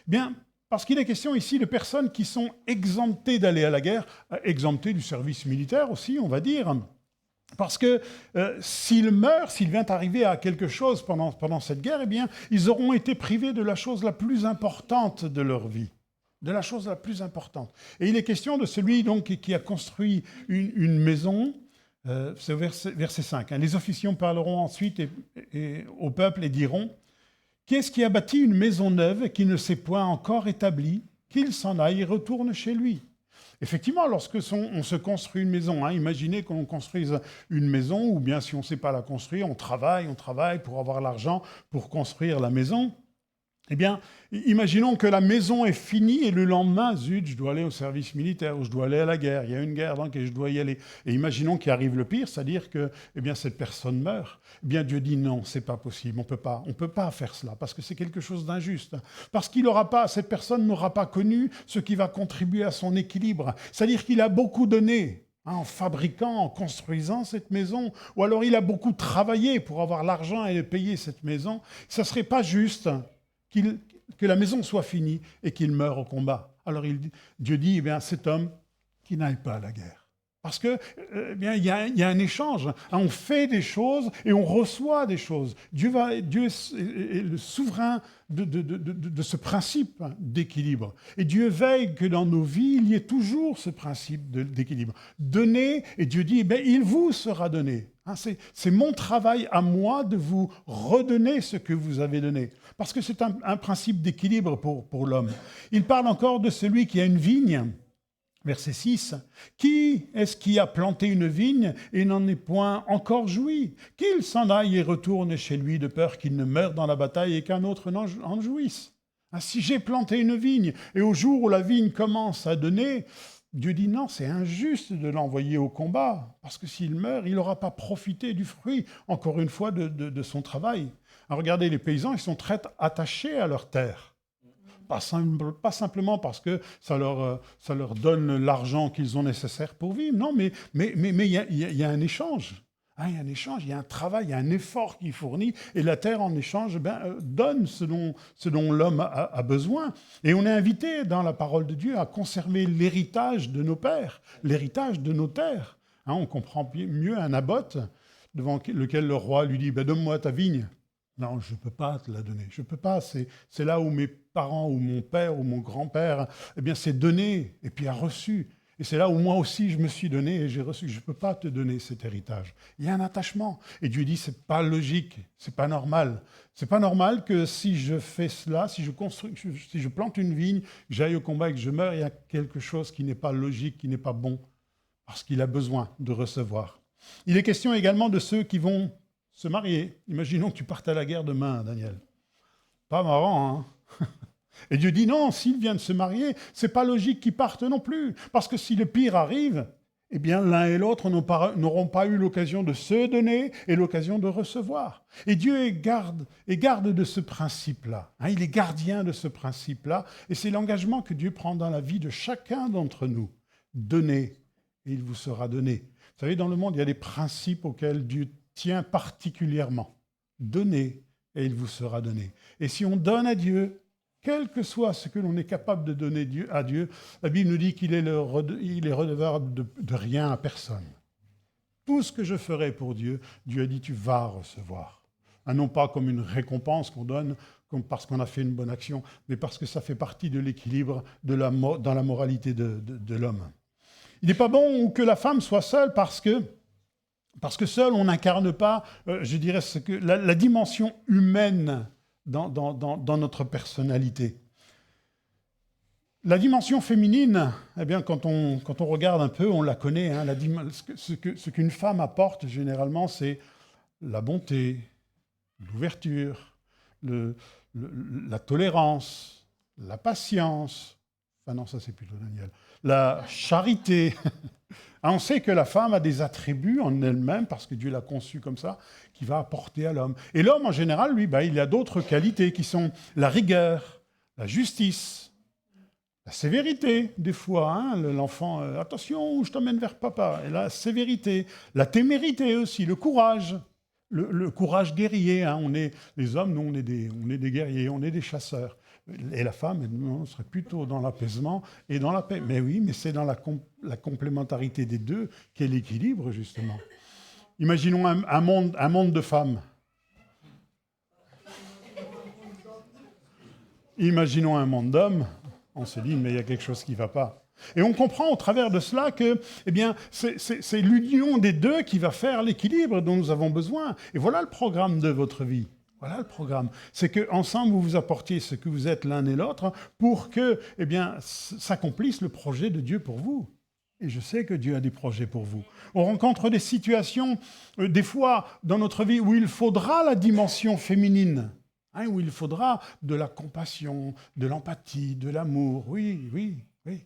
Bien, parce qu'il est question ici de personnes qui sont exemptées d'aller à la guerre, exemptées du service militaire aussi, on va dire. Parce que s'ils meurent, s'il vient arriver à quelque chose pendant cette guerre, ils auront été privés de la chose la plus importante de leur vie. De la chose la plus importante. Et il est question de celui donc qui a construit une maison, c'est au verset 5. Les officiants parleront ensuite au peuple et diront « Qui est-ce qui a bâti une maison neuve et qui ne s'est point encore établie? Qu'il s'en aille et retourne chez lui. » Effectivement, lorsque on se construit une maison, imaginez qu'on construise une maison, ou bien si on ne sait pas la construire, on travaille pour avoir l'argent pour construire la maison. Eh bien, imaginons que la maison est finie et le lendemain, zut, je dois aller au service militaire ou je dois aller à la guerre. Il y a une guerre donc et je dois y aller. Et imaginons qu'il arrive le pire, c'est-à-dire que cette personne meurt. Eh bien, Dieu dit non, c'est pas possible, on peut pas faire cela parce que c'est quelque chose d'injuste. Parce cette personne n'aura pas connu ce qui va contribuer à son équilibre. C'est-à-dire qu'il a beaucoup donné. En fabriquant, en construisant cette maison, ou alors il a beaucoup travaillé pour avoir l'argent et payer cette maison. Ça ne serait pas juste que la maison soit finie et qu'il meure au combat. Alors Dieu dit, cet homme qui n'aille pas à la guerre. Parce que, il y a un échange. On fait des choses et on reçoit des choses. Dieu est le souverain de ce principe d'équilibre. Et Dieu veille que dans nos vies, il y ait toujours ce principe d'équilibre. Donner, et Dieu dit, il vous sera donné. C'est mon travail à moi de vous redonner ce que vous avez donné. Parce que c'est un principe d'équilibre pour l'homme. Il parle encore de celui qui a une vigne. Verset 6. Qui est-ce qui a planté une vigne et n'en est point encore joui? Qu'il s'en aille et retourne chez lui de peur qu'il ne meure dans la bataille et qu'un autre en jouisse. Si j'ai planté une vigne et au jour où la vigne commence à donner, Dieu dit non, c'est injuste de l'envoyer au combat, parce que s'il meurt, il n'aura pas profité du fruit, encore une fois, de son travail. Alors, regardez, les paysans, ils sont très attachés à leur terre. Pas simplement parce que ça leur donne l'argent qu'ils ont nécessaire pour vivre, non, mais il y a un échange. Il y a un échange, il y a un travail, il y a un effort qui fournit, et la terre, en échange, donne ce dont l'homme a besoin. Et on est invité, dans la parole de Dieu, à conserver l'héritage de nos pères, l'héritage de nos terres. On comprend mieux un Naboth, devant lequel le roi lui dit « Donne-moi ta vigne ». Non, je ne peux pas te la donner. Je ne peux pas. C'est là où mes parents, ou mon père, ou mon grand-père, s'est donné et puis a reçu. Et c'est là où moi aussi je me suis donné et j'ai reçu. Je ne peux pas te donner cet héritage. Il y a un attachement. Et Dieu dit, c'est pas logique, c'est pas normal. C'est pas normal que si je fais cela, si je plante une vigne, que j'aille au combat et que je meurs, il y a quelque chose qui n'est pas logique, qui n'est pas bon, parce qu'il a besoin de recevoir. Il est question également de ceux qui vont se marier. Imaginons que tu partes à la guerre demain, Daniel. Pas marrant, hein? Et Dieu dit non, s'il vient de se marier, c'est pas logique qu'il parte non plus. Parce que si le pire arrive, l'un et l'autre n'auront pas eu l'occasion de se donner et l'occasion de recevoir. Et Dieu est garde de ce principe-là. Il est gardien de ce principe-là. Et c'est l'engagement que Dieu prend dans la vie de chacun d'entre nous. Donnez et il vous sera donné. Vous savez, dans le monde, il y a des principes auxquels Dieu tient particulièrement. Donnez et il vous sera donné. Et si on donne à Dieu, quel que soit ce que l'on est capable de donner à Dieu, la Bible nous dit qu'il est redevable de rien à personne. Tout ce que je ferai pour Dieu, Dieu a dit tu vas recevoir. Non pas comme une récompense qu'on donne parce qu'on a fait une bonne action, mais parce que ça fait partie de l'équilibre dans la moralité de l'homme. Il n'est pas bon que la femme soit seule parce que seul, on n'incarne pas, je dirais, la dimension humaine dans notre personnalité. La dimension féminine, quand on regarde un peu, on la connaît. Ce qu'une femme apporte, généralement, c'est la bonté, l'ouverture, la tolérance, la patience. Enfin non, ça c'est plutôt Daniel. La charité. On sait que la femme a des attributs en elle-même, parce que Dieu l'a conçue comme ça, qui va apporter à l'homme. Et l'homme, en général, lui, il a d'autres qualités qui sont la rigueur, la justice, la sévérité, des fois. L'enfant, attention, je t'emmène vers papa. Et la sévérité, la témérité aussi, le courage. Le courage guerrier. Les hommes, nous, on est des guerriers, on est des chasseurs. Et la femme, elle serait plutôt dans l'apaisement et dans la paix. Mais oui, mais c'est dans la complémentarité des deux qu'est l'équilibre, justement. Imaginons un monde de femmes. Imaginons un monde d'hommes. On se dit, mais il y a quelque chose qui ne va pas. Et on comprend au travers de cela que eh bien, c'est l'union des deux qui va faire l'équilibre dont nous avons besoin. Et voilà le programme de votre vie. Voilà le programme. C'est qu'ensemble, vous vous apportiez ce que vous êtes l'un et l'autre pour que eh bien, s'accomplisse le projet de Dieu pour vous. Et je sais que Dieu a des projets pour vous. On rencontre des situations, des fois, dans notre vie où il faudra la dimension féminine, où il faudra de la compassion, de l'empathie, de l'amour. Oui, oui, oui.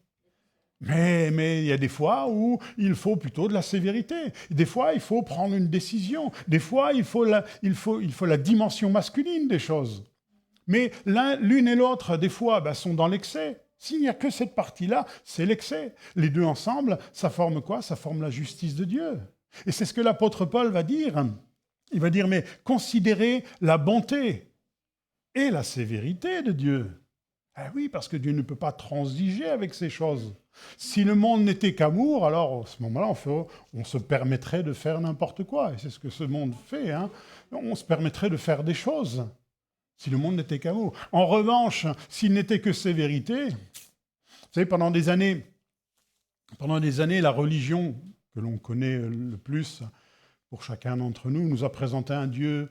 Mais il y a des fois où il faut plutôt de la sévérité. Des fois, il faut prendre une décision. Des fois, il faut la dimension masculine des choses. Mais l'une et l'autre, des fois, sont dans l'excès. S'il n'y a que cette partie-là, c'est l'excès. Les deux ensemble, ça forme quoi? Ça forme la justice de Dieu. Et c'est ce que l'apôtre Paul va dire. Il va dire, mais considérez la bonté et la sévérité de Dieu. Ah oui, parce que Dieu ne peut pas transiger avec ces choses. Si le monde n'était qu'amour, alors à ce moment-là, on se permettrait de faire n'importe quoi. Et c'est ce que ce monde fait. On se permettrait de faire des choses. Si le monde n'était qu'amour. En revanche, s'il n'était que sévérité, vous savez, pendant des années, la religion que l'on connaît le plus pour chacun d'entre nous, nous a présenté un Dieu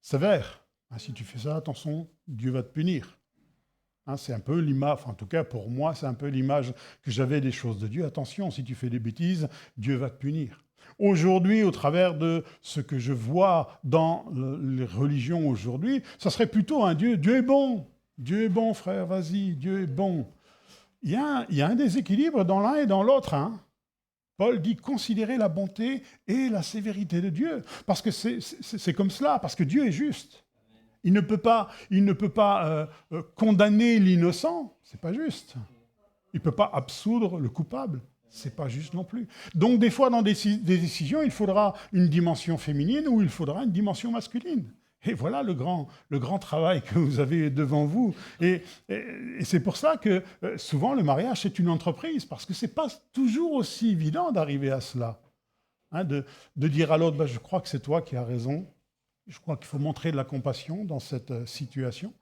sévère. Si tu fais ça, attention, Dieu va te punir. C'est un peu l'image, en tout cas pour moi, c'est un peu l'image que j'avais des choses de Dieu. Attention, si tu fais des bêtises, Dieu va te punir. Aujourd'hui, au travers de ce que je vois dans les religions aujourd'hui, ça serait plutôt un Dieu. Dieu est bon, frère, vas-y, Dieu est bon. Il y a un déséquilibre dans l'un et dans l'autre. Paul dit considérer la bonté et la sévérité de Dieu, parce que c'est comme cela, parce que Dieu est juste. Il ne peut pas condamner l'innocent, c'est pas juste. Il ne peut pas absoudre le coupable. C'est pas juste non plus. Donc, des fois, dans des décisions, il faudra une dimension féminine ou il faudra une dimension masculine. Et voilà le grand travail que vous avez devant vous. Et c'est pour ça que souvent, le mariage, c'est une entreprise, parce que ce n'est pas toujours aussi évident d'arriver à cela. De dire à l'autre, je crois que c'est toi qui as raison. Je crois qu'il faut montrer de la compassion dans cette situation.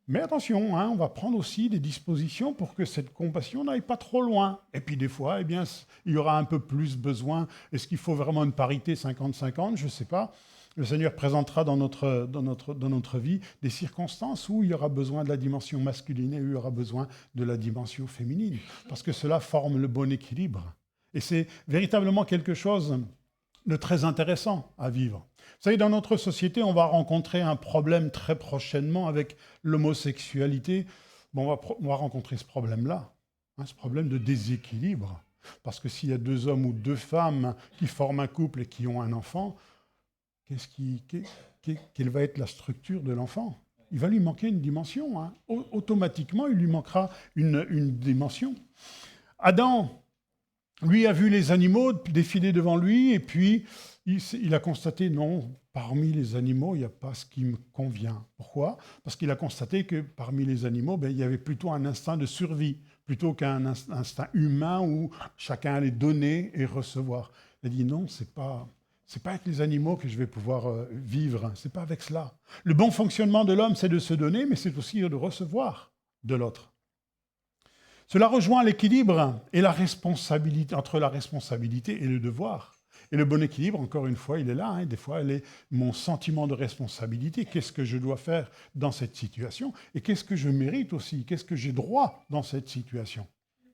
Mais attention, on va prendre aussi des dispositions pour que cette compassion n'aille pas trop loin. Et puis des fois, il y aura un peu plus besoin. Est-ce qu'il faut vraiment une parité 50-50? Je ne sais pas. Le Seigneur présentera dans notre vie des circonstances où il y aura besoin de la dimension masculine et où il y aura besoin de la dimension féminine. Parce que cela forme le bon équilibre. Et c'est véritablement quelque chose de très intéressant à vivre. Vous savez, dans notre société, on va rencontrer un problème très prochainement avec l'homosexualité. On va rencontrer ce problème-là, ce problème de déséquilibre. Parce que s'il y a deux hommes ou deux femmes qui forment un couple et qui ont un enfant, quelle va être la structure de l'enfant? Il va lui manquer une dimension. Automatiquement, il lui manquera une dimension. Adam, lui, a vu les animaux défiler devant lui et puis il a constaté, non, parmi les animaux, il n'y a pas ce qui me convient. Pourquoi? Parce qu'il a constaté que parmi les animaux, il y avait plutôt un instinct de survie, plutôt qu'un instinct humain où chacun allait donner et recevoir. Il a dit, non, c'est pas avec les animaux que je vais pouvoir vivre, c'est pas avec cela. Le bon fonctionnement de l'homme, c'est de se donner, mais c'est aussi de recevoir de l'autre. Cela rejoint l'équilibre et la responsabilité, entre la responsabilité et le devoir. Et le bon équilibre, encore une fois, il est là. Des fois, il est mon sentiment de responsabilité. Qu'est-ce que je dois faire dans cette situation? Et qu'est-ce que je mérite aussi? Qu'est-ce que j'ai droit dans cette situation?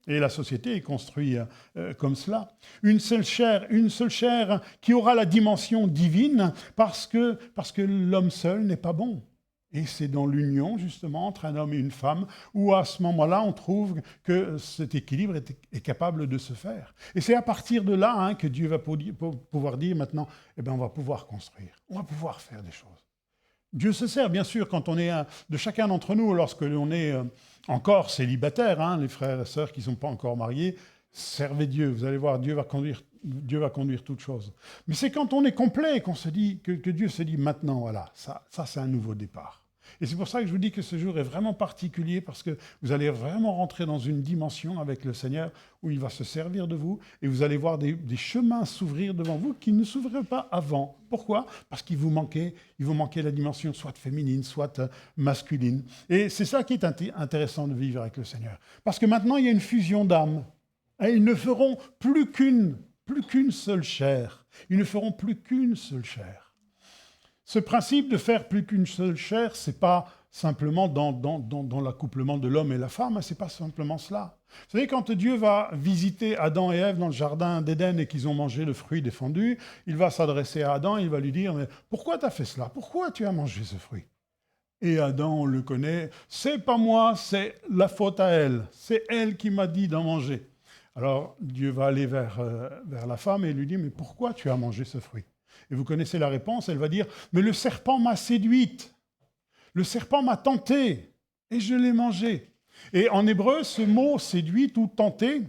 Et la société est construite comme cela. Une seule chair qui aura la dimension divine parce que l'homme seul n'est pas bon. Et c'est dans l'union, justement, entre un homme et une femme, où à ce moment-là, on trouve que cet équilibre est capable de se faire. Et c'est à partir de là que Dieu va pouvoir dire maintenant, on va pouvoir construire, on va pouvoir faire des choses. Dieu se sert, bien sûr, quand on est de chacun d'entre nous, lorsque l'on est encore célibataire, les frères et sœurs qui ne sont pas encore mariés, servez Dieu, vous allez voir, Dieu va conduire toutes choses. Mais c'est quand on est complet qu'on se dit, que Dieu se dit, maintenant, voilà, ça c'est un nouveau départ. Et c'est pour ça que je vous dis que ce jour est vraiment particulier, parce que vous allez vraiment rentrer dans une dimension avec le Seigneur où il va se servir de vous, et vous allez voir des chemins s'ouvrir devant vous qui ne s'ouvraient pas avant. Pourquoi ? Parce qu'il vous manquait la dimension soit féminine, soit masculine. Et c'est ça qui est intéressant de vivre avec le Seigneur. Parce que maintenant, il y a une fusion d'âmes. Et ils ne feront plus qu'une seule chair. Ils ne feront plus qu'une seule chair. Ce principe de faire plus qu'une seule chair, ce n'est pas simplement dans l'accouplement de l'homme et la femme, ce n'est pas simplement cela. Vous savez, quand Dieu va visiter Adam et Ève dans le jardin d'Éden et qu'ils ont mangé le fruit défendu, il va s'adresser à Adam et il va lui dire « Mais pourquoi tu as fait cela ? Pourquoi tu as mangé ce fruit ?» Et Adam, on le connaît, « C'est pas moi, c'est la faute à elle. C'est elle qui m'a dit d'en manger. » Alors Dieu va aller vers la femme et lui dit « Mais pourquoi tu as mangé ce fruit ?» Et vous connaissez la réponse, elle va dire « Mais le serpent m'a séduite, le serpent m'a tentée et je l'ai mangé. » Et en hébreu, ce mot « séduite » ou « tentée »,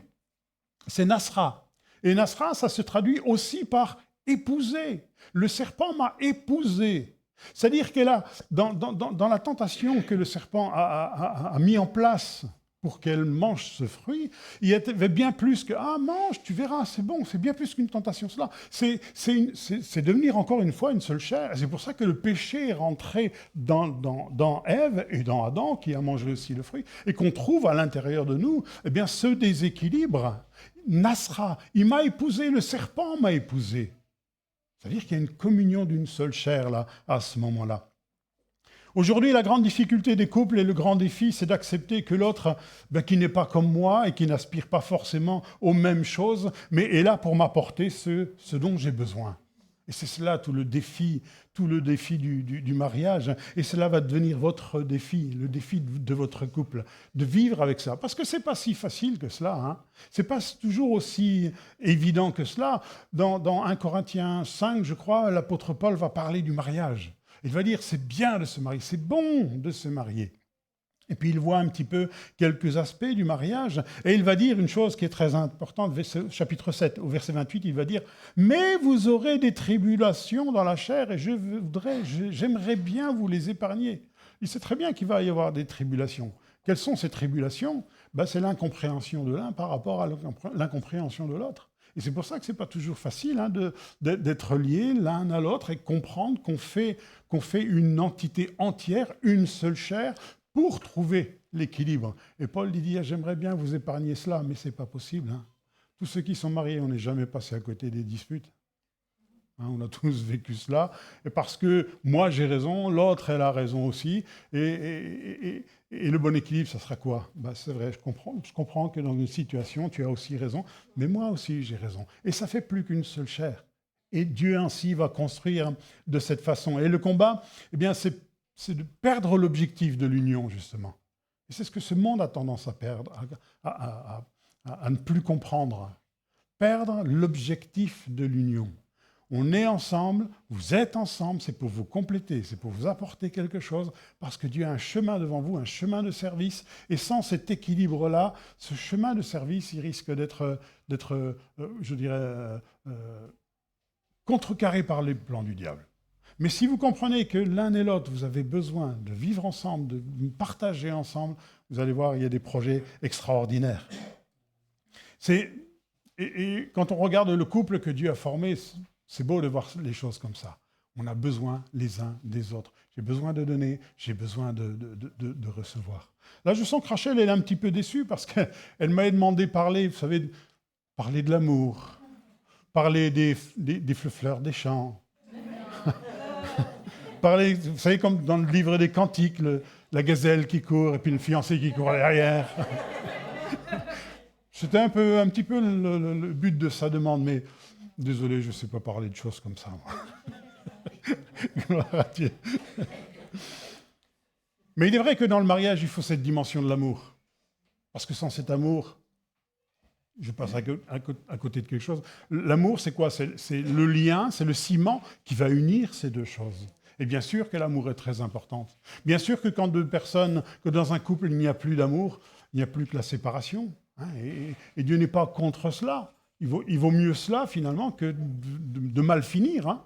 c'est « nasra ». Et « nasra », ça se traduit aussi par « épouser ». Le serpent m'a épousé. C'est-à-dire qu'elle a, dans la tentation que le serpent a mis en place pour qu'elle mange ce fruit, il y avait bien plus que « Ah, mange, tu verras, c'est bon », c'est bien plus qu'une tentation. Cela, c'est devenir encore une fois une seule chair. C'est pour ça que le péché est rentré dans Ève et dans Adam, qui a mangé aussi le fruit, et qu'on trouve à l'intérieur de nous eh bien, ce déséquilibre. Nasra, il m'a épousé, le serpent m'a épousé. C'est-à-dire qu'il y a une communion d'une seule chair là, à ce moment-là. Aujourd'hui, la grande difficulté des couples et le grand défi, c'est d'accepter que l'autre, qui n'est pas comme moi et qui n'aspire pas forcément aux mêmes choses, mais est là pour m'apporter ce dont j'ai besoin. Et c'est cela tout le défi du mariage. Et cela va devenir votre défi, le défi de votre couple, de vivre avec ça. Parce que ce n'est pas si facile que cela. Hein. Ce n'est pas toujours aussi évident que cela. Dans 1 Corinthiens 5, je crois, l'apôtre Paul va parler du mariage. Il va dire, c'est bien de se marier, c'est bon de se marier. Et puis il voit un petit peu quelques aspects du mariage, et il va dire une chose qui est très importante, chapitre 7, au verset 28, il va dire « Mais vous aurez des tribulations dans la chair, et j'aimerais bien vous les épargner. » Il sait très bien qu'il va y avoir des tribulations. Quelles sont ces tribulations ? C'est l'incompréhension de l'un par rapport à l'incompréhension de l'autre. Et c'est pour ça que ce n'est pas toujours facile d'être liés l'un à l'autre et comprendre qu'on fait une entité entière, une seule chair, pour trouver l'équilibre. Et Paul dit, j'aimerais bien vous épargner cela, mais ce n'est pas possible. Hein. Tous ceux qui sont mariés, on n'est jamais passé à côté des disputes. Hein, on a tous vécu cela. Et parce que moi j'ai raison, l'autre elle a raison aussi. Et le bon équilibre, ça sera quoi ? C'est vrai, je comprends que dans une situation, tu as aussi raison, mais moi aussi j'ai raison. Et ça fait plus qu'une seule chair. Et Dieu ainsi va construire de cette façon. Et le combat, eh bien, c'est de perdre l'objectif de l'union, justement. Et c'est ce que ce monde a tendance à perdre, à ne plus comprendre. Perdre l'objectif de l'union. On est ensemble, vous êtes ensemble, c'est pour vous compléter, c'est pour vous apporter quelque chose, parce que Dieu a un chemin devant vous, un chemin de service, et sans cet équilibre-là, ce chemin de service, il risque d'être je dirais, contrecarré par les plans du diable. Mais si vous comprenez que l'un et l'autre, vous avez besoin de vivre ensemble, de partager ensemble, vous allez voir, il y a des projets extraordinaires. Et quand on regarde le couple que Dieu a formé, c'est beau de voir les choses comme ça. On a besoin les uns des autres. J'ai besoin de donner, j'ai besoin de recevoir. Là, je sens que Rachel, elle est un petit peu déçue parce qu'elle m'a demandé de parler, vous savez, parler de l'amour, parler des fleurs des champs. Parler, vous savez, comme dans le livre des Cantiques, la gazelle qui court et puis le fiancé qui court derrière. C'était un petit peu le but de sa demande, mais désolé, je ne sais pas parler de choses comme ça. Gloire à Dieu. Mais il est vrai que dans le mariage, il faut cette dimension de l'amour. Parce que sans cet amour, je passe à côté de quelque chose. L'amour, c'est quoi ? C'est le lien, c'est le ciment qui va unir ces deux choses. Et bien sûr que l'amour est très important. Bien sûr que quand que dans un couple, il n'y a plus d'amour, il n'y a plus que la séparation. Hein, et Dieu n'est pas contre cela. Il vaut mieux cela, finalement, que de mal finir. Hein.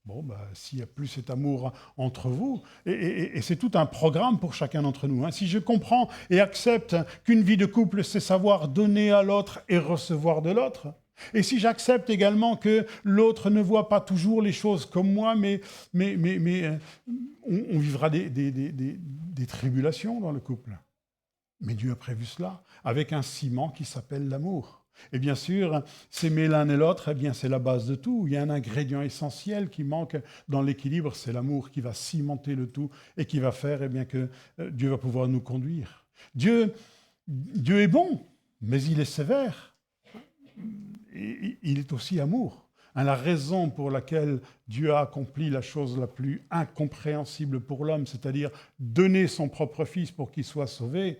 Bon, s'il n'y a plus cet amour entre vous, et c'est tout un programme pour chacun d'entre nous. Si je comprends et accepte qu'une vie de couple, c'est savoir donner à l'autre et recevoir de l'autre, et si j'accepte également que l'autre ne voit pas toujours les choses comme moi, mais on vivra des tribulations dans le couple. Mais Dieu a prévu cela avec un ciment qui s'appelle l'amour. Et bien sûr, s'aimer l'un et l'autre, c'est la base de tout. Il y a un ingrédient essentiel qui manque dans l'équilibre, c'est l'amour qui va cimenter le tout et qui va faire que Dieu va pouvoir nous conduire. Dieu est bon, mais il est sévère. Et il est aussi amour. La raison pour laquelle Dieu a accompli la chose la plus incompréhensible pour l'homme, c'est-à-dire donner son propre fils pour qu'il soit sauvé,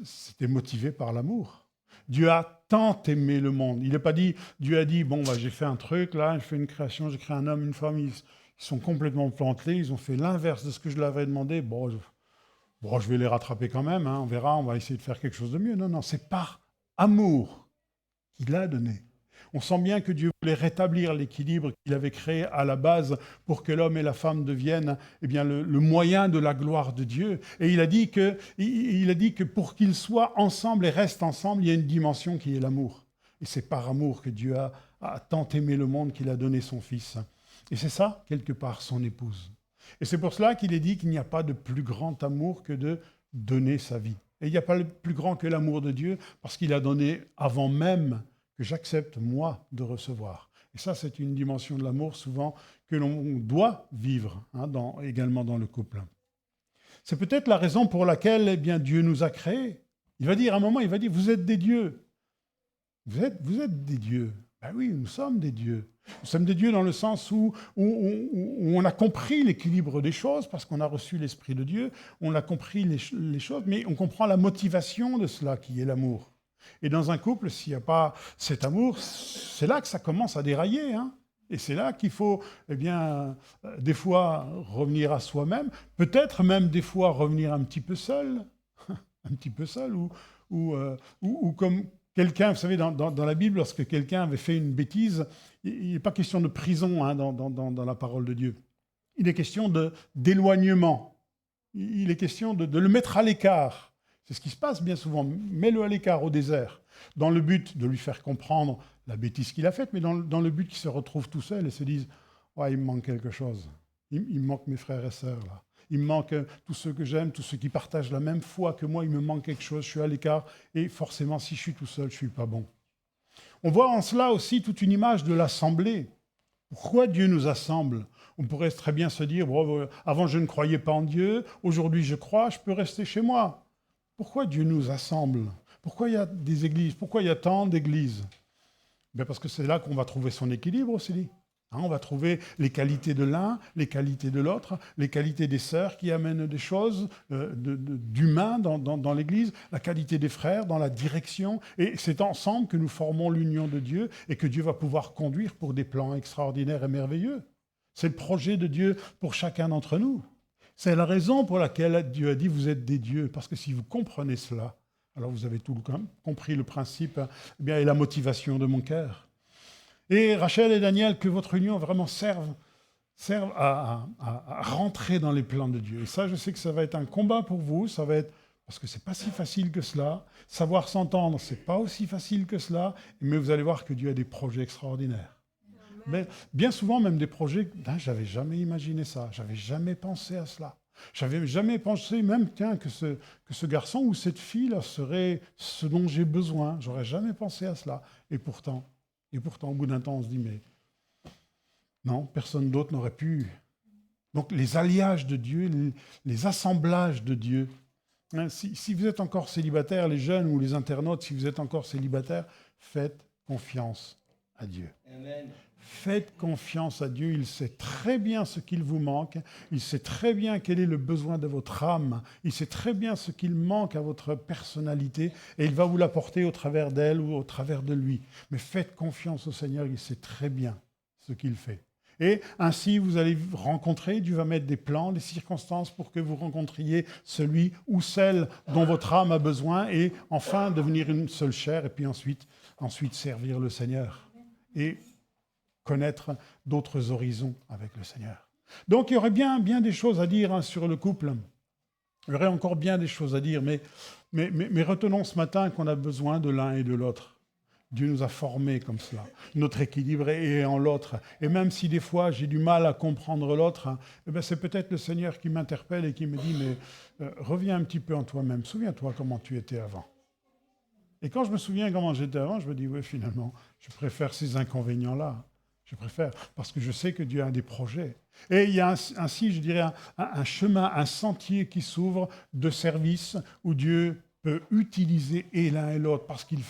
c'était motivé par l'amour. Dieu a tant aimé le monde. Il n'a pas dit, Dieu a dit, j'ai fait un truc, là, j'ai fait une création, j'ai créé un homme, une femme, ils sont complètement plantés, ils ont fait l'inverse de ce que je leur avais demandé. Je vais les rattraper quand même, on verra, on va essayer de faire quelque chose de mieux. Non, c'est par amour qu'il a donné. On sent bien que Dieu voulait rétablir l'équilibre qu'il avait créé à la base pour que l'homme et la femme deviennent le moyen de la gloire de Dieu. Et il a dit que pour qu'ils soient ensemble et restent ensemble, il y a une dimension qui est l'amour. Et c'est par amour que Dieu a tant aimé le monde qu'il a donné son Fils. Et c'est ça, quelque part, son épouse. Et c'est pour cela qu'il est dit qu'il n'y a pas de plus grand amour que de donner sa vie. Et il n'y a pas de plus grand que l'amour de Dieu parce qu'il a donné avant même que j'accepte, moi, de recevoir. Et ça, c'est une dimension de l'amour, souvent, que l'on doit vivre, également dans le couple. C'est peut-être la raison pour laquelle Dieu nous a créés. Il va dire, à un moment, vous êtes des dieux. Vous êtes des dieux. Ben oui, nous sommes des dieux. Nous sommes des dieux dans le sens où on a compris l'équilibre des choses, parce qu'on a reçu l'Esprit de Dieu, on a compris les choses, mais on comprend la motivation de cela, qui est l'amour. Et dans un couple, s'il n'y a pas cet amour, c'est là que ça commence à dérailler. Et c'est là qu'il faut, des fois, revenir à soi-même, peut-être même des fois revenir un petit peu seul, ou comme quelqu'un, vous savez, dans la Bible, lorsque quelqu'un avait fait une bêtise, il n'est pas question de prison dans la parole de Dieu. Il est question d'éloignement. Il est question de le mettre à l'écart. C'est ce qui se passe bien souvent. Mets-le à l'écart au désert, dans le but de lui faire comprendre la bêtise qu'il a faite, mais dans le but qu'il se retrouve tout seul et se dise « il me manque quelque chose. Il me manque mes frères et sœurs. Là. Il me manque tous ceux que j'aime, tous ceux qui partagent la même foi que moi. Il me manque quelque chose, je suis à l'écart. Et forcément, si je suis tout seul, je ne suis pas bon. » On voit en cela aussi toute une image de l'assemblée. Pourquoi Dieu nous assemble ? On pourrait très bien se dire « Avant, je ne croyais pas en Dieu. Aujourd'hui, je crois. Je peux rester chez moi. » Pourquoi Dieu nous assemble ? Pourquoi il y a des églises ? Pourquoi il y a tant d'églises ? Parce que c'est là qu'on va trouver son équilibre aussi. On va trouver les qualités de l'un, les qualités de l'autre, les qualités des sœurs qui amènent des choses d'humain dans l'église, la qualité des frères dans la direction. Et c'est ensemble que nous formons l'union de Dieu et que Dieu va pouvoir conduire pour des plans extraordinaires et merveilleux. C'est le projet de Dieu pour chacun d'entre nous. C'est la raison pour laquelle Dieu a dit « vous êtes des dieux », parce que si vous comprenez cela, alors vous avez tout compris le principe et la motivation de mon cœur. Et Rachel et Daniel, que votre union vraiment serve à rentrer dans les plans de Dieu. Et ça, je sais que ça va être un combat pour vous, ça va être parce que c'est pas si facile que cela. Savoir s'entendre, c'est pas aussi facile que cela, mais vous allez voir que Dieu a des projets extraordinaires. Mais bien souvent, même des projets, j'avais jamais imaginé ça, j'avais jamais pensé à cela. J'avais jamais pensé même que ce garçon ou cette fille-là serait ce dont j'ai besoin. J'aurais jamais pensé à cela. Et pourtant, au bout d'un temps, on se dit, mais non, personne d'autre n'aurait pu. Donc les alliages de Dieu, les assemblages de Dieu. Si vous êtes encore célibataire, les jeunes ou les internautes, si vous êtes encore célibataire, faites confiance à Dieu. Amen. Faites confiance à Dieu, il sait très bien ce qu'il vous manque, il sait très bien quel est le besoin de votre âme, il sait très bien ce qu'il manque à votre personnalité et il va vous l'apporter au travers d'elle ou au travers de lui. Mais faites confiance au Seigneur, il sait très bien ce qu'il fait. Et ainsi, vous allez rencontrer, Dieu va mettre des plans, des circonstances pour que vous rencontriez celui ou celle dont votre âme a besoin et enfin devenir une seule chair et puis ensuite servir le Seigneur. Et connaître d'autres horizons avec le Seigneur. Donc il y aurait bien des choses à dire sur le couple. Il y aurait encore bien des choses à dire, mais retenons ce matin qu'on a besoin de l'un et de l'autre. Dieu nous a formés comme cela. Notre équilibre est en l'autre. Et même si des fois j'ai du mal à comprendre l'autre, c'est peut-être le Seigneur qui m'interpelle et qui me dit, mais reviens un petit peu en toi-même, souviens-toi comment tu étais avant. Et quand je me souviens comment j'étais avant, je me dis, oui, finalement, je préfère ces inconvénients-là. Je préfère, parce que je sais que Dieu a des projets. Et il y a ainsi, je dirais, un chemin, un sentier qui s'ouvre de service où Dieu peut utiliser et l'un et l'autre, parce qu'ils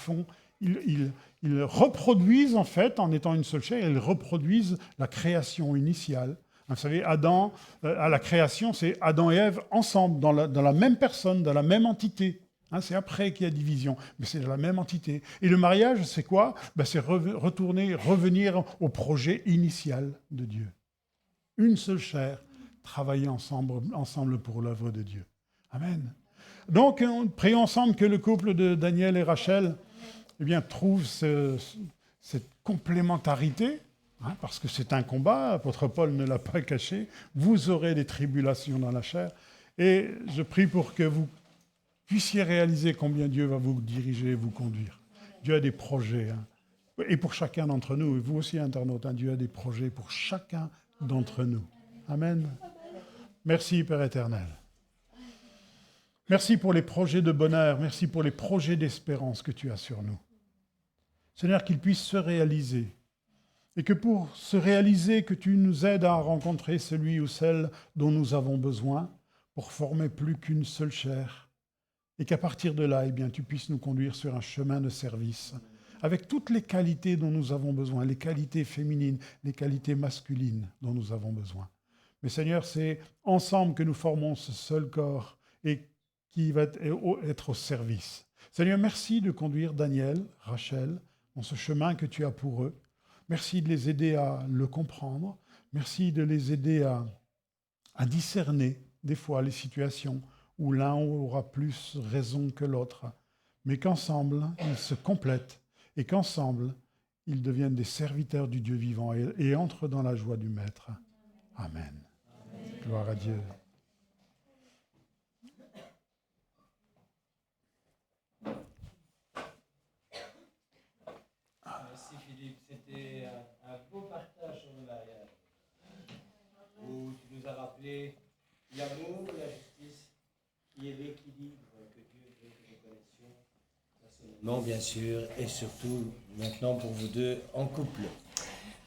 reproduisent, en fait, en étant une seule chair, ils reproduisent la création initiale. Vous savez, Adam, à la création, c'est Adam et Ève ensemble, dans la même personne, dans la même entité. C'est après qu'il y a division, mais c'est la même entité. Et le mariage, c'est quoi ? C'est revenir au projet initial de Dieu. Une seule chair, travailler ensemble pour l'œuvre de Dieu. Amen. Donc, prions ensemble que le couple de Daniel et Rachel trouve cette complémentarité, parce que c'est un combat, l'apôtre Paul ne l'a pas caché. Vous aurez des tribulations dans la chair. Et je prie pour que vous puissiez réaliser combien Dieu va vous diriger et vous conduire. Dieu a des projets. Et pour chacun d'entre nous, et vous aussi internautes, Dieu a des projets pour chacun d'entre nous. Amen. Merci Père éternel. Merci pour les projets de bonheur, merci pour les projets d'espérance que tu as sur nous. Seigneur, qu'ils puissent se réaliser. Et que pour se réaliser, que tu nous aides à rencontrer celui ou celle dont nous avons besoin pour former plus qu'une seule chair. Et qu'à partir de là, tu puisses nous conduire sur un chemin de service, avec toutes les qualités dont nous avons besoin, les qualités féminines, les qualités masculines dont nous avons besoin. Mais Seigneur, c'est ensemble que nous formons ce seul corps et qui va être au service. Seigneur, merci de conduire Daniel, Rachel, dans ce chemin que tu as pour eux. Merci de les aider à le comprendre. Merci de les aider à discerner des fois les situations où l'un aura plus raison que l'autre, mais qu'ensemble, ils se complètent et qu'ensemble, ils deviennent des serviteurs du Dieu vivant et entrent dans la joie du Maître. Amen. Gloire à Dieu. Merci Philippe, c'était un beau partage sur le mariage, où tu nous as rappelé l'amour, la justice, qui est l'équilibre que Dieu veut que nous connaissions personnellement, bien sûr, et surtout maintenant pour vous deux en couple.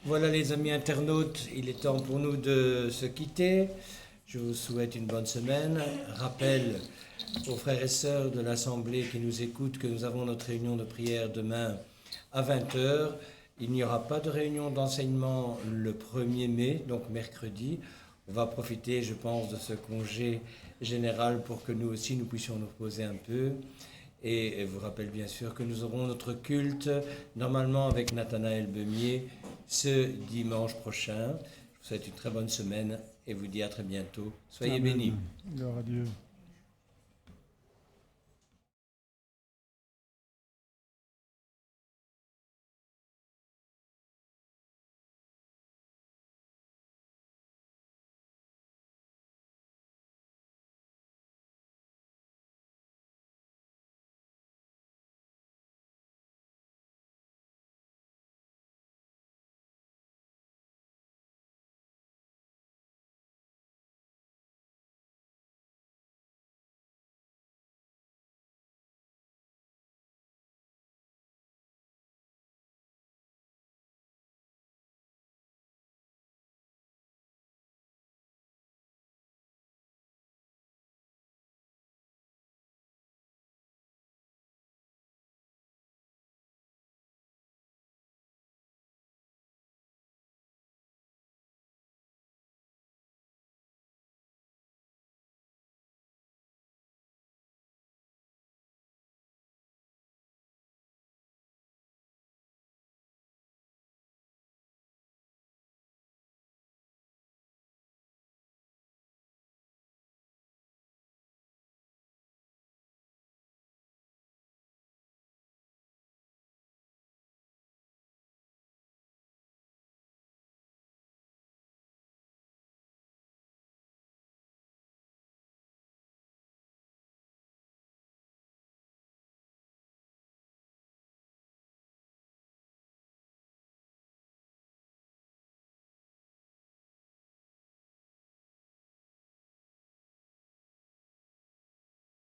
Voilà les amis internautes, il est temps pour nous de se quitter. Je vous souhaite une bonne semaine. Rappel aux frères et sœurs de l'Assemblée qui nous écoutent que nous avons notre réunion de prière demain à 20h. Il n'y aura pas de réunion d'enseignement le 1er mai, donc mercredi. On va profiter, je pense, de ce congé général pour que nous aussi, nous puissions nous reposer un peu. Et je vous rappelle bien sûr que nous aurons notre culte, normalement avec Nathanaël Beumier, ce dimanche prochain. Je vous souhaite une très bonne semaine et vous dis à très bientôt. Soyez bénis. Gloire à Dieu.